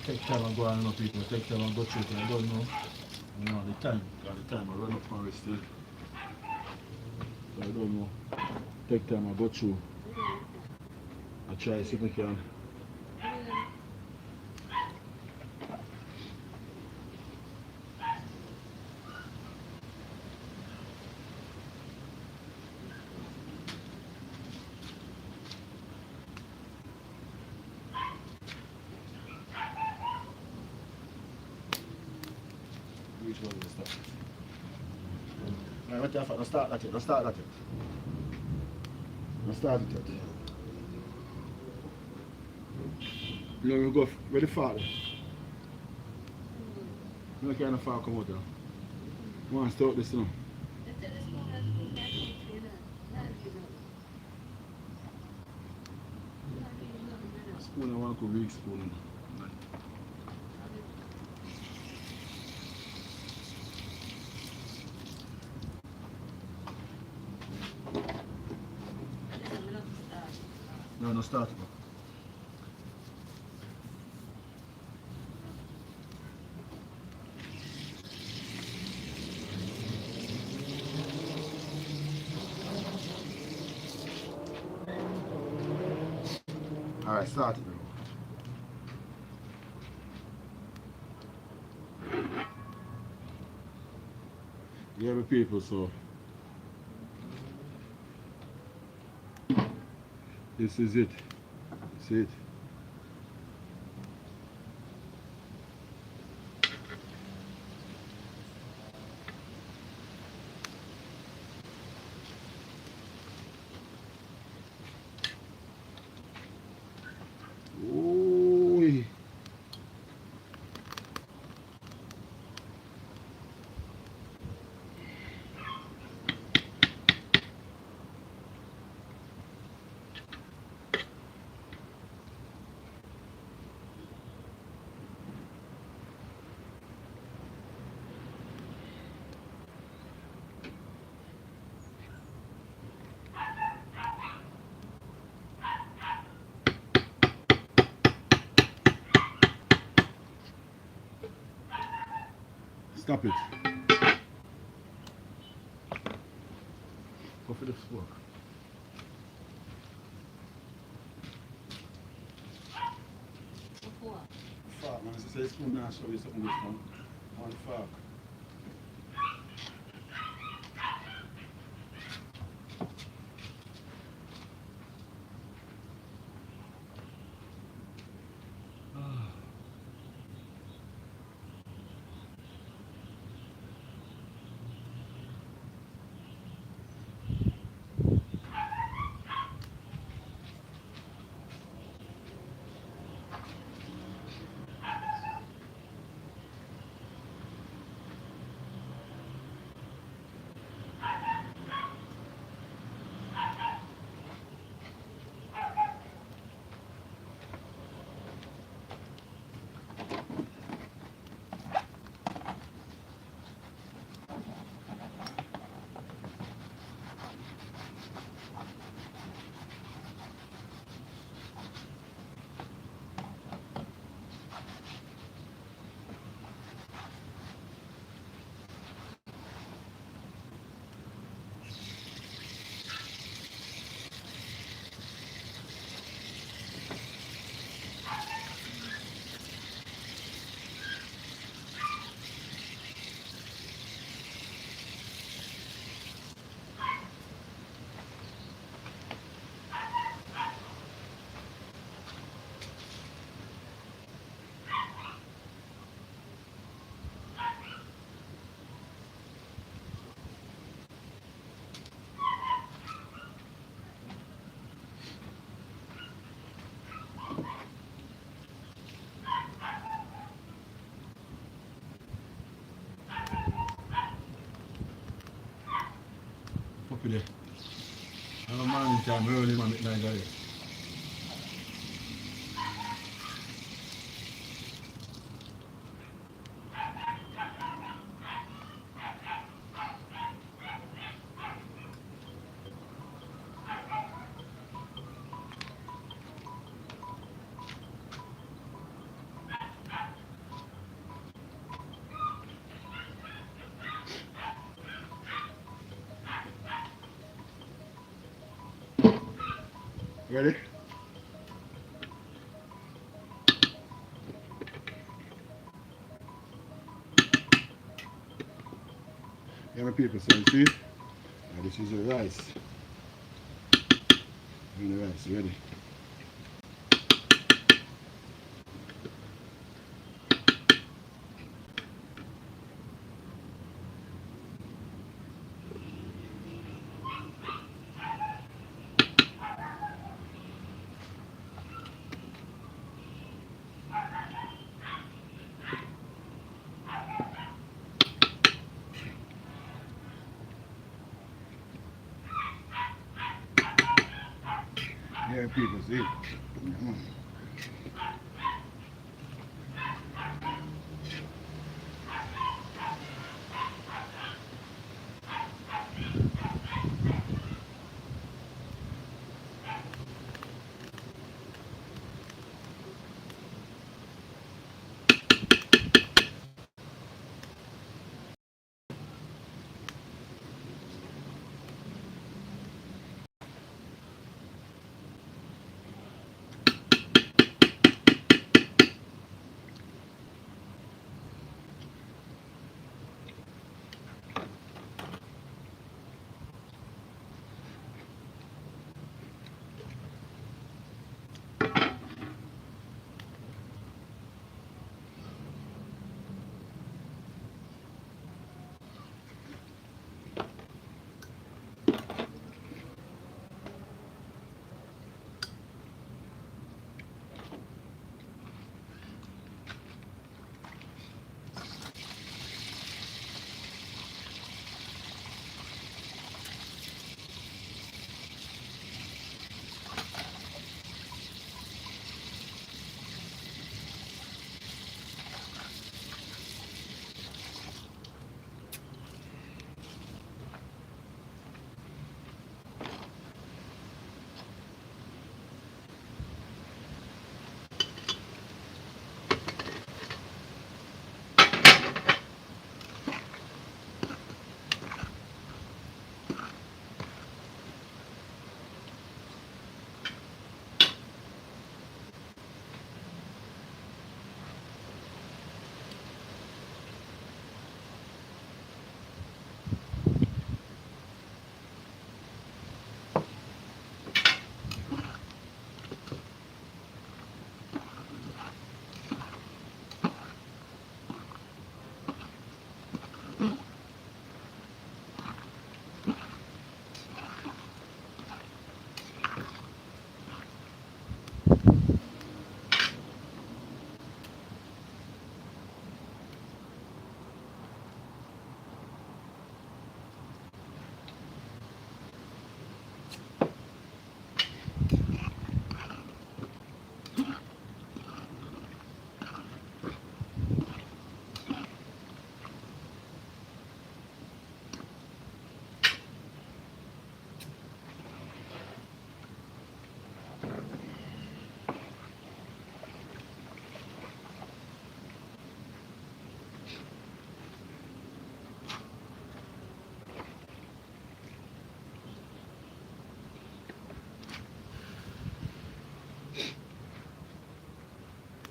Take time and go on, you know, people. Take time and go through it. I don't know. You know, the time I run up on it still. So I don't know. Take time and go through. I try see if I can. Which one is that? Right, what you have? Don't start that yet. Don't start that yet. Don't start it yet. You know, we go very far. You know, kind of far come out there. You want to start this now? Spoon, I want to go big spoon. No, no start it. Alright, start it now. Yeah, the people, so this is it. See it. Ooh. Stop it. Go for the fork. Fork, man. This is a spoon now. Show you something this one. One fork. people there. I'm a morning time early man midnight guys. Ready? Yeah, my people, so you see, now this is the rice. And the rice, ready? Yeah, people, see. Mm.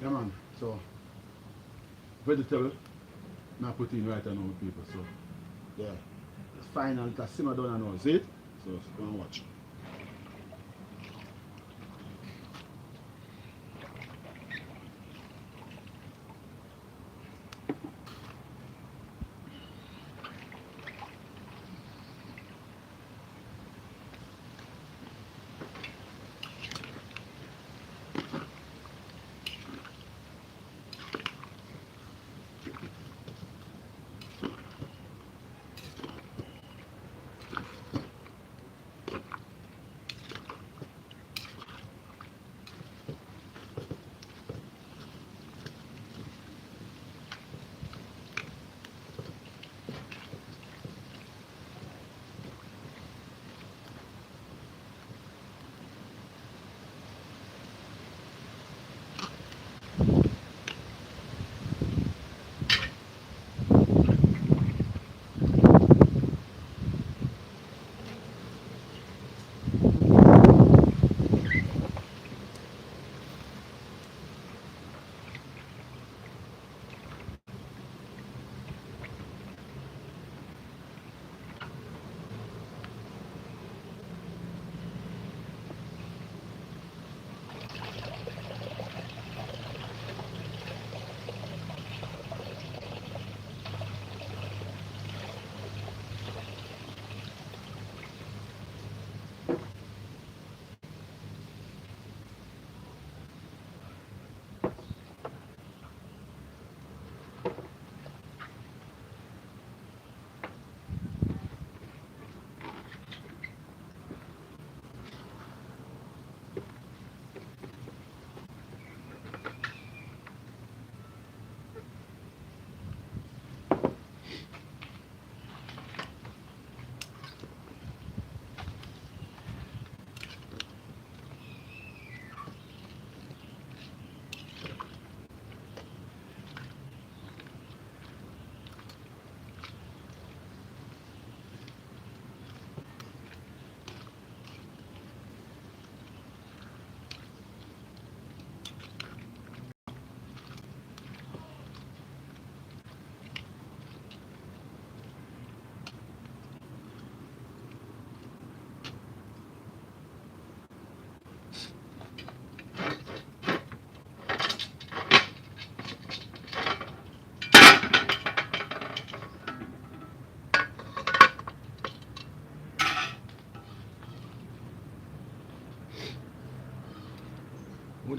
Yeah, man. So, vegetable, now put in right now with people. So, yeah. It's final. It's simmer down now. See it? So, go and watch.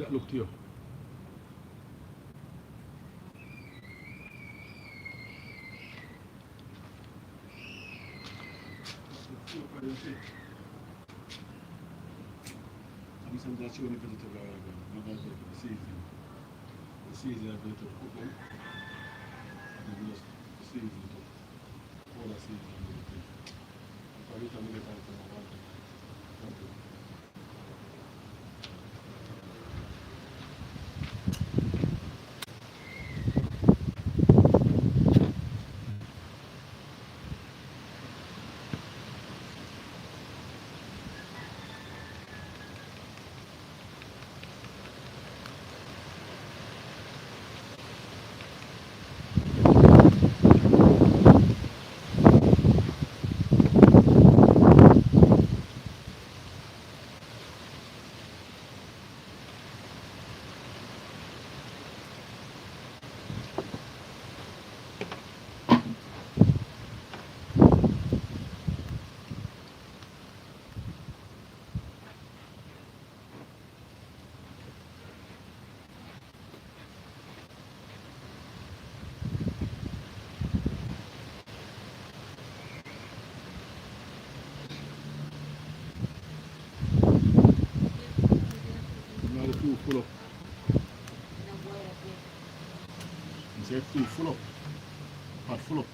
that look to you? I'm sometimes showing the vegetable again. Not the season. The season of vegetable cooking. And then just the season to all the season and everything. Because you can get out of the water. Now the food full up. You say food full up. Pot full up.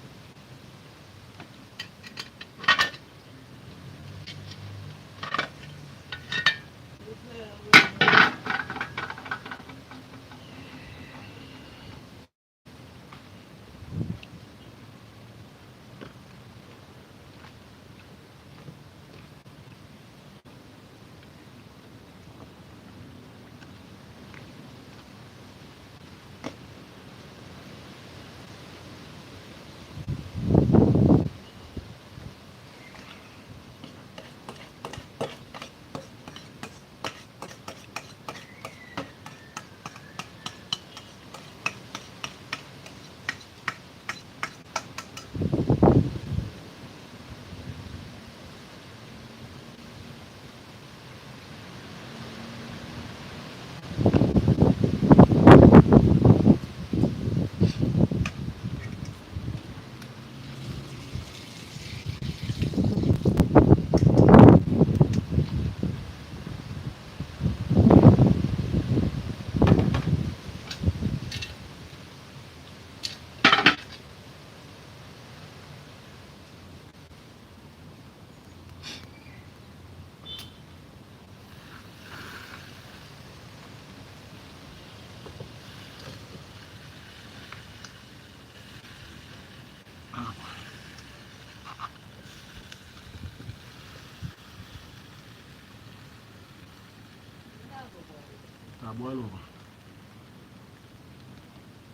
Start boil over.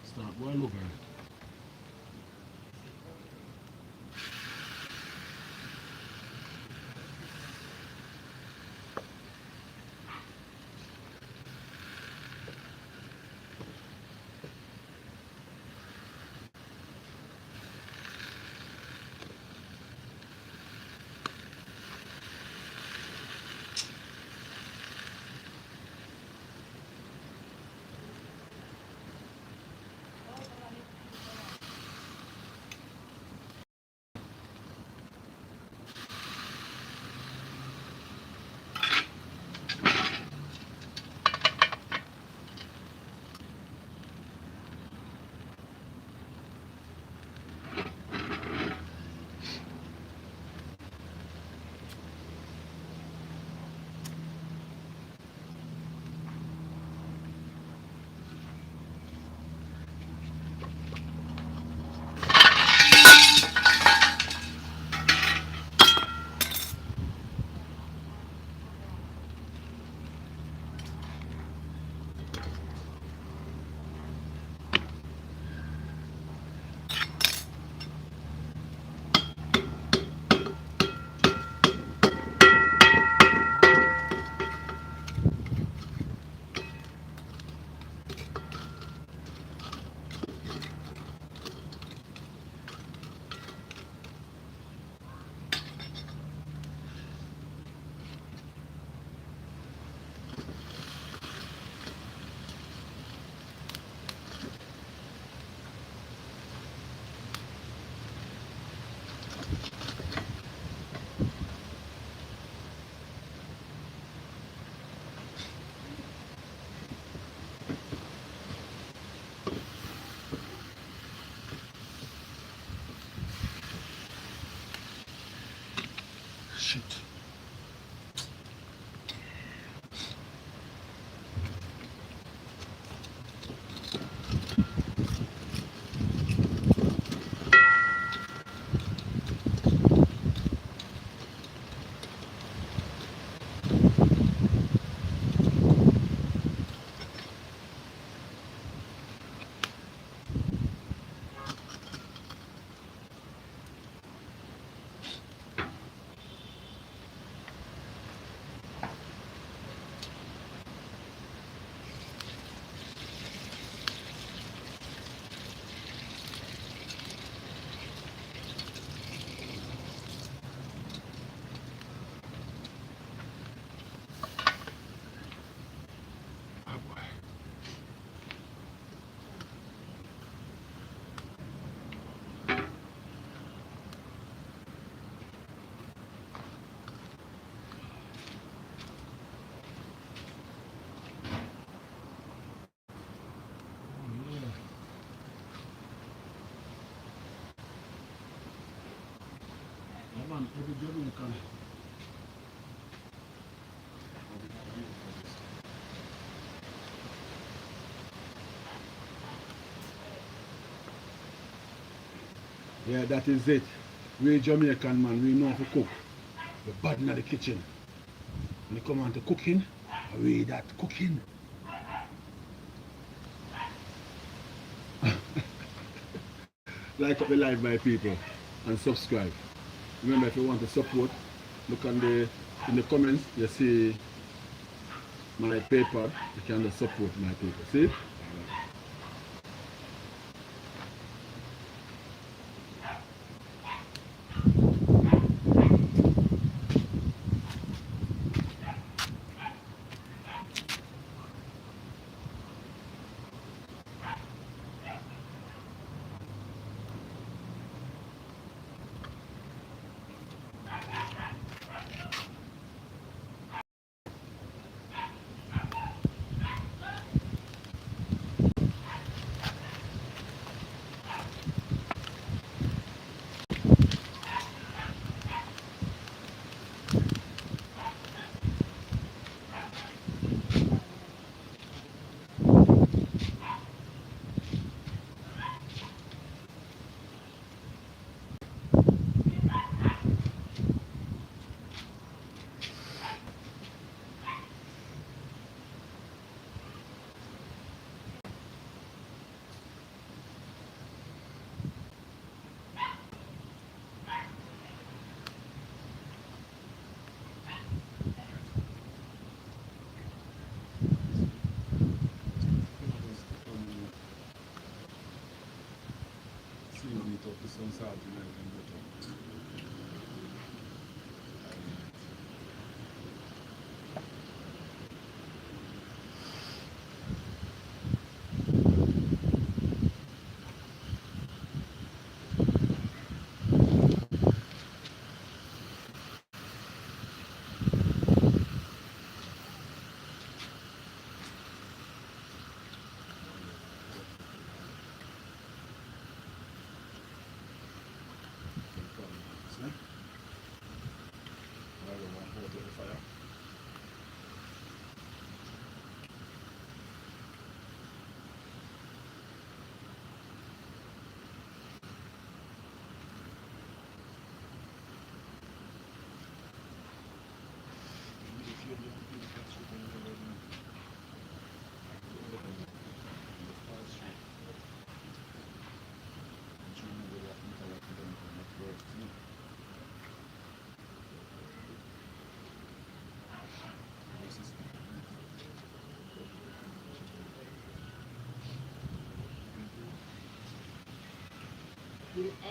Start boil over. Shit. Oh boy. Yeah, man, every Jamaican. Yeah, that is it. We Jamaican man, we know how to cook. We're bad in the kitchen. When it come on to cooking, we that cooking. Like up the live my people and subscribe. Remember if you want to support, look on the in the comments you see my PayPal, you can just support my people. See?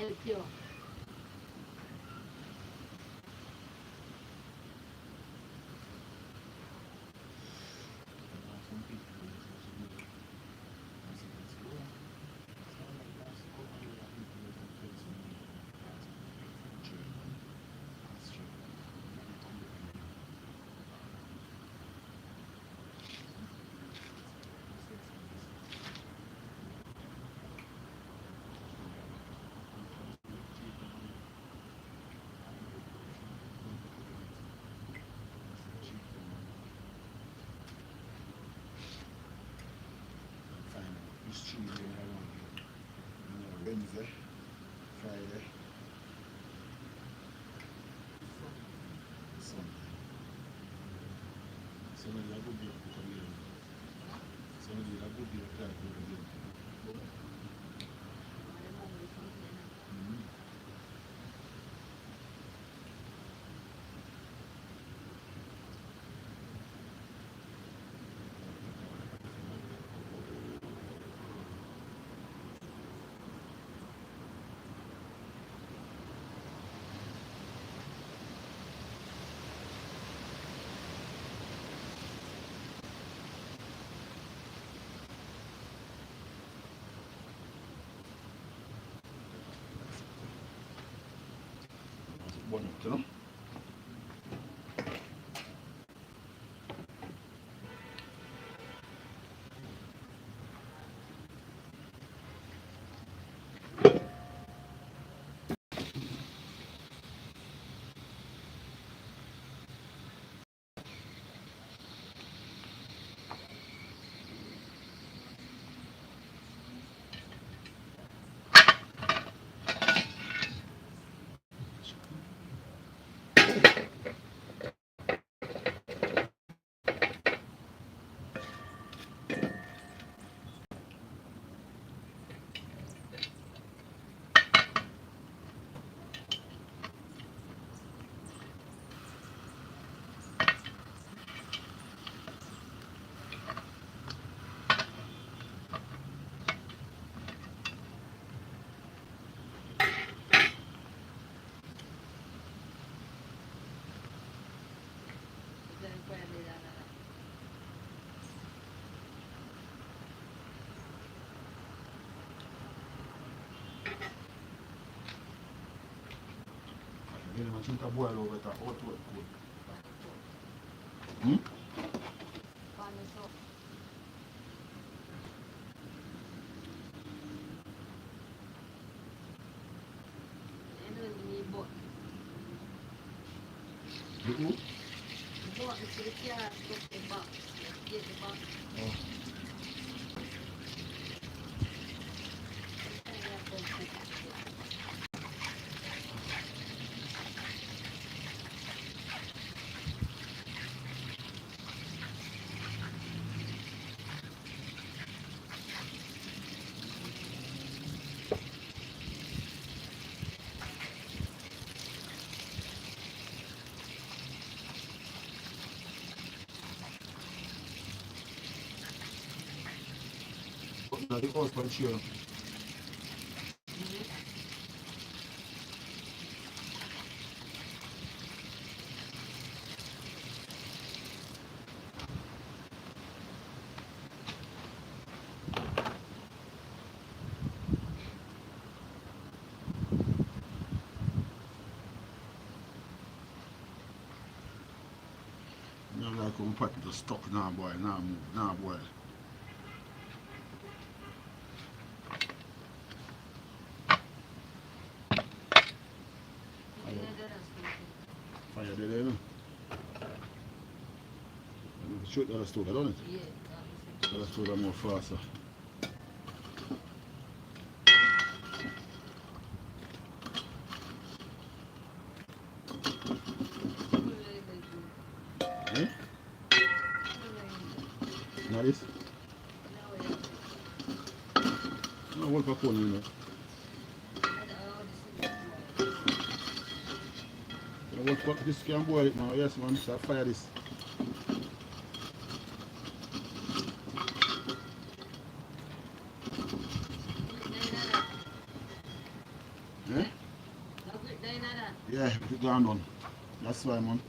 El tío. It's Tuesday around Wednesday, Friday, Sunday. Sunday is a good day to cook again. Sunday is a good day to try to cook again. Buon notte, no? Viene ma cinta buona lo veta o tu Quando so, e noi mi buono. Buono, si richiama, e va, dietro va. di cosa parecchio. You know, like when pot just stuck now boil, now move, now boil. Fire there, you know. Shoot the other stove, don't it? Yeah, The other stove are more faster. Eh? Now this? No, what for phone, you know. What for this can boil it now? Yes, man, so fire this. Eh? Yeah, it gone done. That's why, man.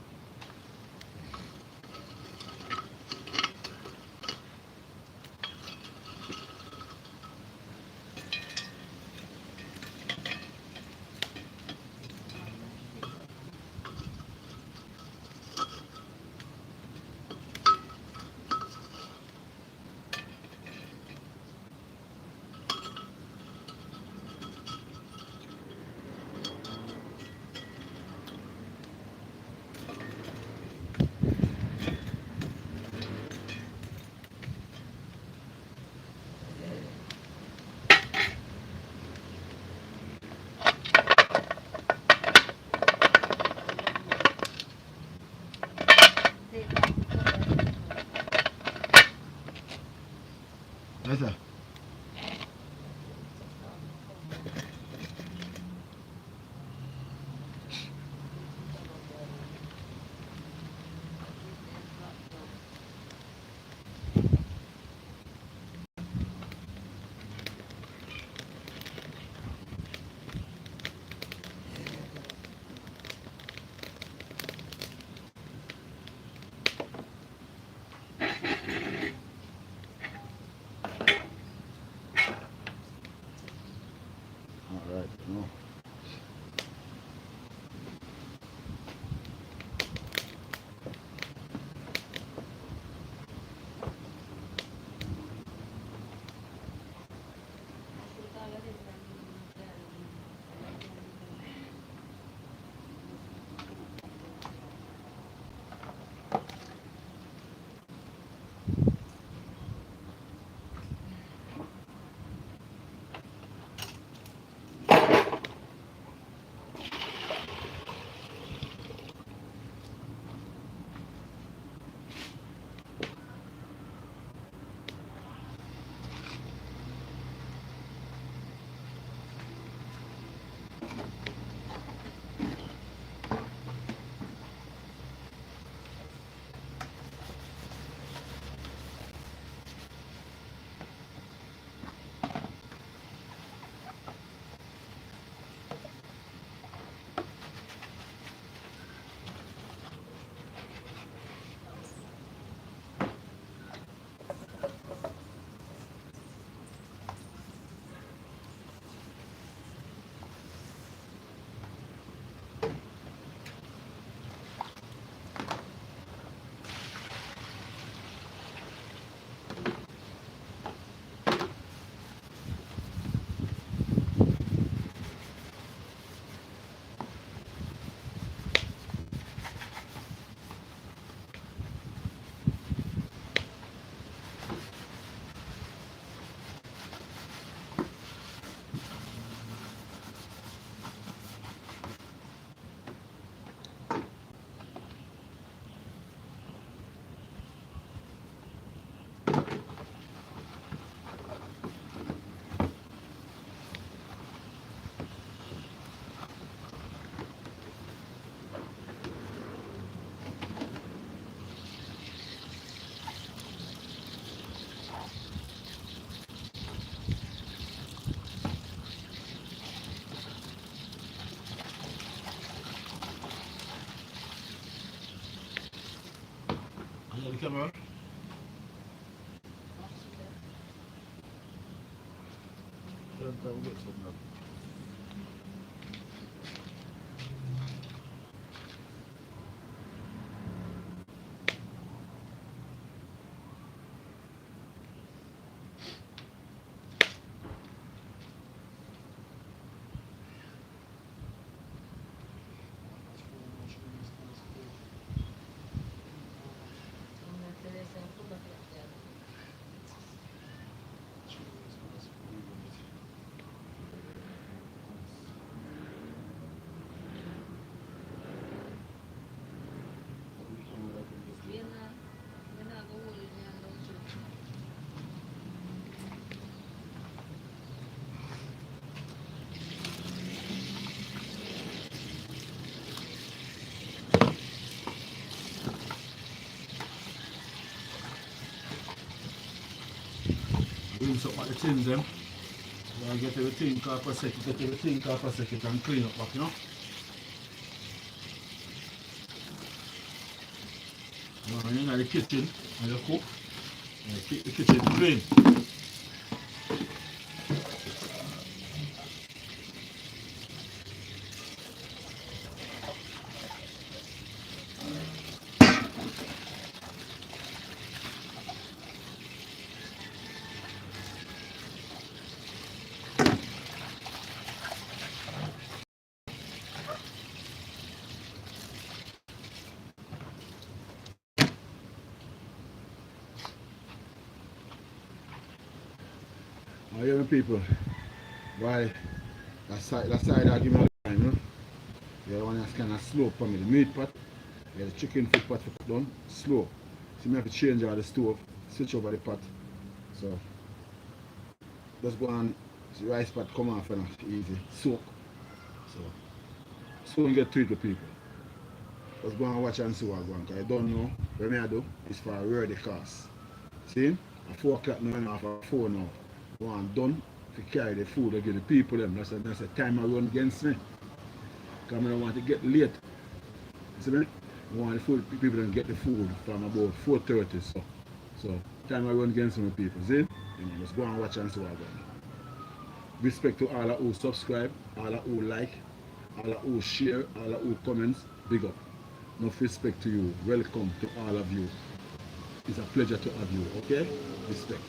Right, no. Is that the camera? Turn down, get some now. Rinse up at the tins them. Then get everything off a second, get everything off a second and clean up back, you know. When you're in the kitchen and you cook, you keep the kitchen clean. Now, young people, why that side I give me a time, you know? The one that's kind of slow for me. The meat pot, the chicken foot pot for cook down, slow. So I have to change out the stove, switch over the pot. So just go on, the rice pot come off and easy, soak. So, so you get to it with people. Just go and watch and see what I go on, because I don't know what I do is for a ready cost. See? At 4 o'clock now, and half at 4 now. One done to carry the food and give the people them. That's the time I run against me. Because I don't want to get late. See me? I want the food, people to get the food from about 4:30. So time I run against me people. See? You know, just go and watch and see what I go on. Respect to all who subscribe, all who like, all who share, all who comments. Big up. Enough respect to you. Welcome to all of you. It's a pleasure to have you. Okay? Respect.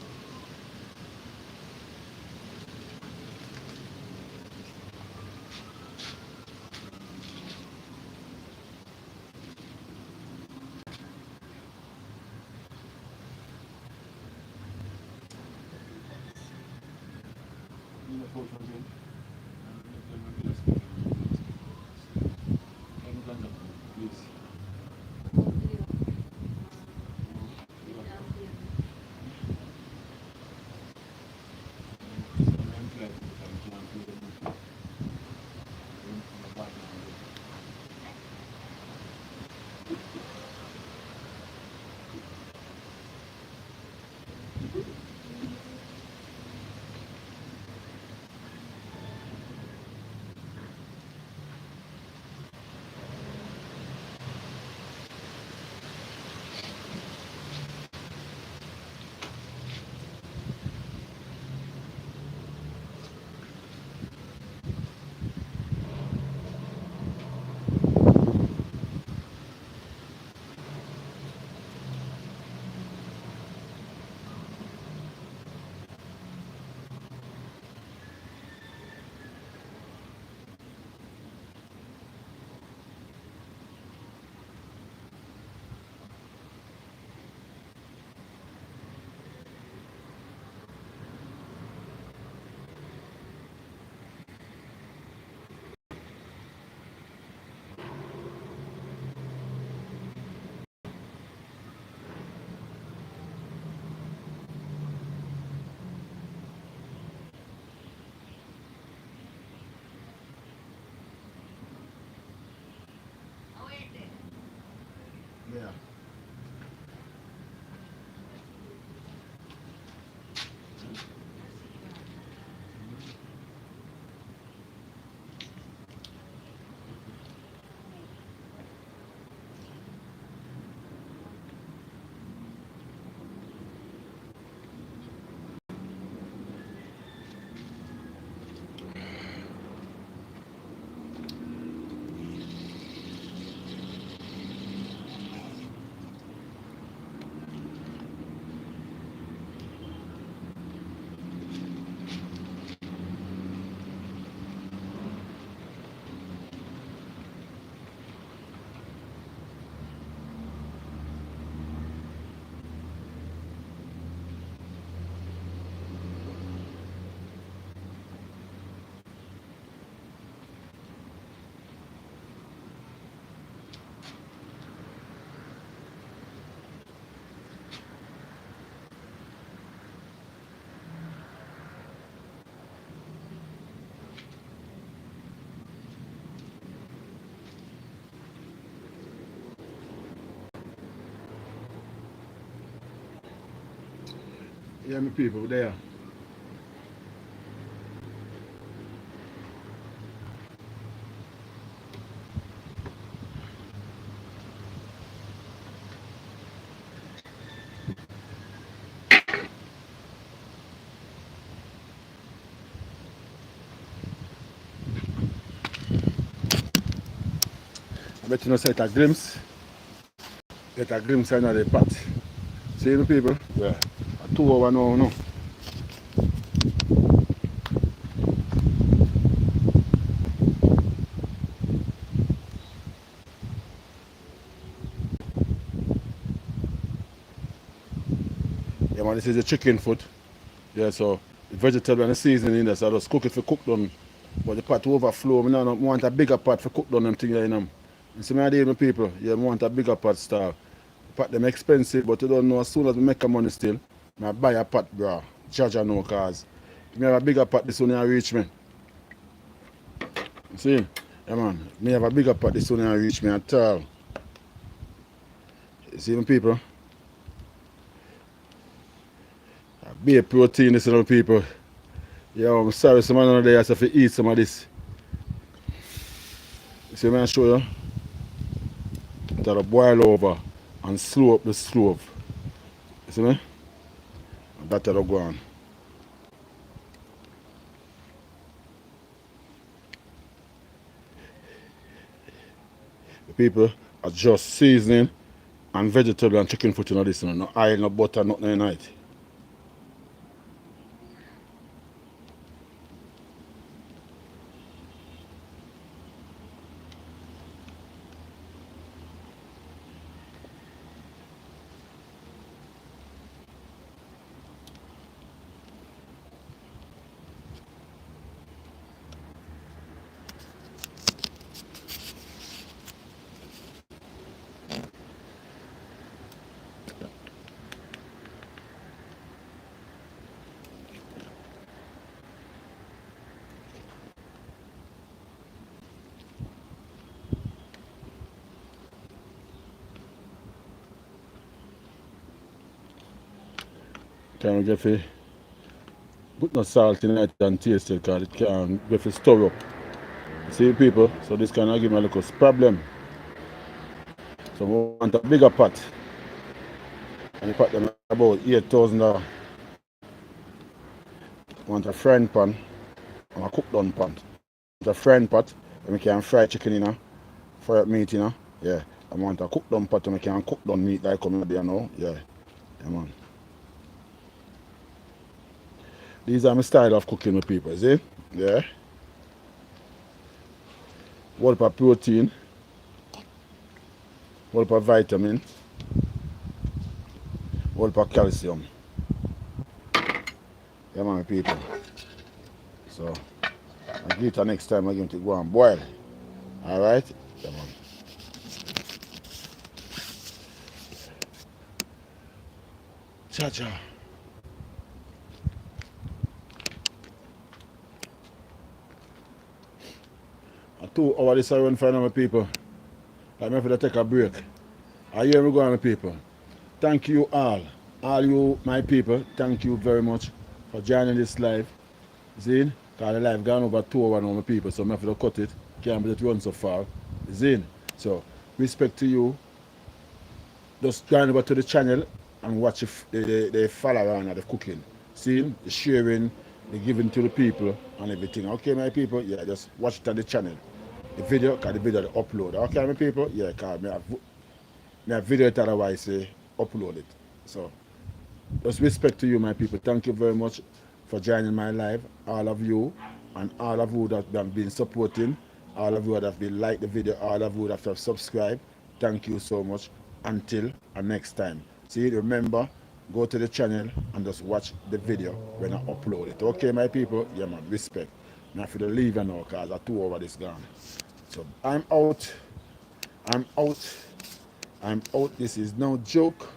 Yeah. Yeah, my people there. I bet you know set a glimpse. Get a glimpse of the pot. See the people? Yeah. A 2 hour now, no. Yeah man, this is the chicken foot. Yeah, so the vegetable and the seasoning in there, so I just cook it for cook done. But the pot overflow, I don't want a bigger pot for cook done them thing there, you know. You see me idea, my people? Yeah, I want a bigger pot style. Pot them expensive, but you don't know as soon as we make a money still, I buy a pot, bro. Charge no cause. If me have a bigger pot, this one will reach me. You see? Yeah man, me have a bigger pot, this one will reach me at all. You see my people? Be a protein, this little people. Yo, I'm sorry, some man on there has to eat some of this. You see me I show you? That'll boil over and slow up the stove. You see me? And that'll go on. People are just seasoning and vegetable and chicken foot in this, no oil, no butter, nothing in it. Can we get put no salt in it and taste it because it can get stir up. See people, so this can give me a little problem. So we want a bigger pot. And the pot them about $8,000. Want a frying pan and a cook down pan. Want a frying pot and we can fry chicken in, fry up meat in. Yeah. I want a cook down pot and we can cook down meat like come there now. Yeah. Yeah man. These are my style of cooking with people, see? Yeah. Whole of protein, whole of vitamin, whole of calcium. Yeah man people. So I give it the next time I'm going to go and boil. Alright? Yeah man. Cha-cha. A 2 hours this I run for my people. I'm going to take a break. I hear me going, my people. Thank you all. All you, my people, thank you very much for joining this live. See? Because the live gone over 2 hours now, my people, so I have to cut it. Can't be it run so far. See? So, respect to you. Just join over to the channel and watch the follow around of the cooking. See? The sharing, the giving to the people and everything. Okay, my people? Yeah, just watch it on the channel. The video, because the video the upload. Okay, my people? Yeah, because I have video it otherwise say upload it. So just respect to you, my people. Thank you very much for joining my live. All of you and all of you that have been supporting, all of you that have been like the video, all of you that have subscribed. Thank you so much. Until next time. See, remember, go to the channel and just watch the video when I upload it. Okay, my people? Yeah, man. Respect. Now, if you leave now, because I'm 2 hours this gone. So I'm out. I'm out. I'm out. This is no joke.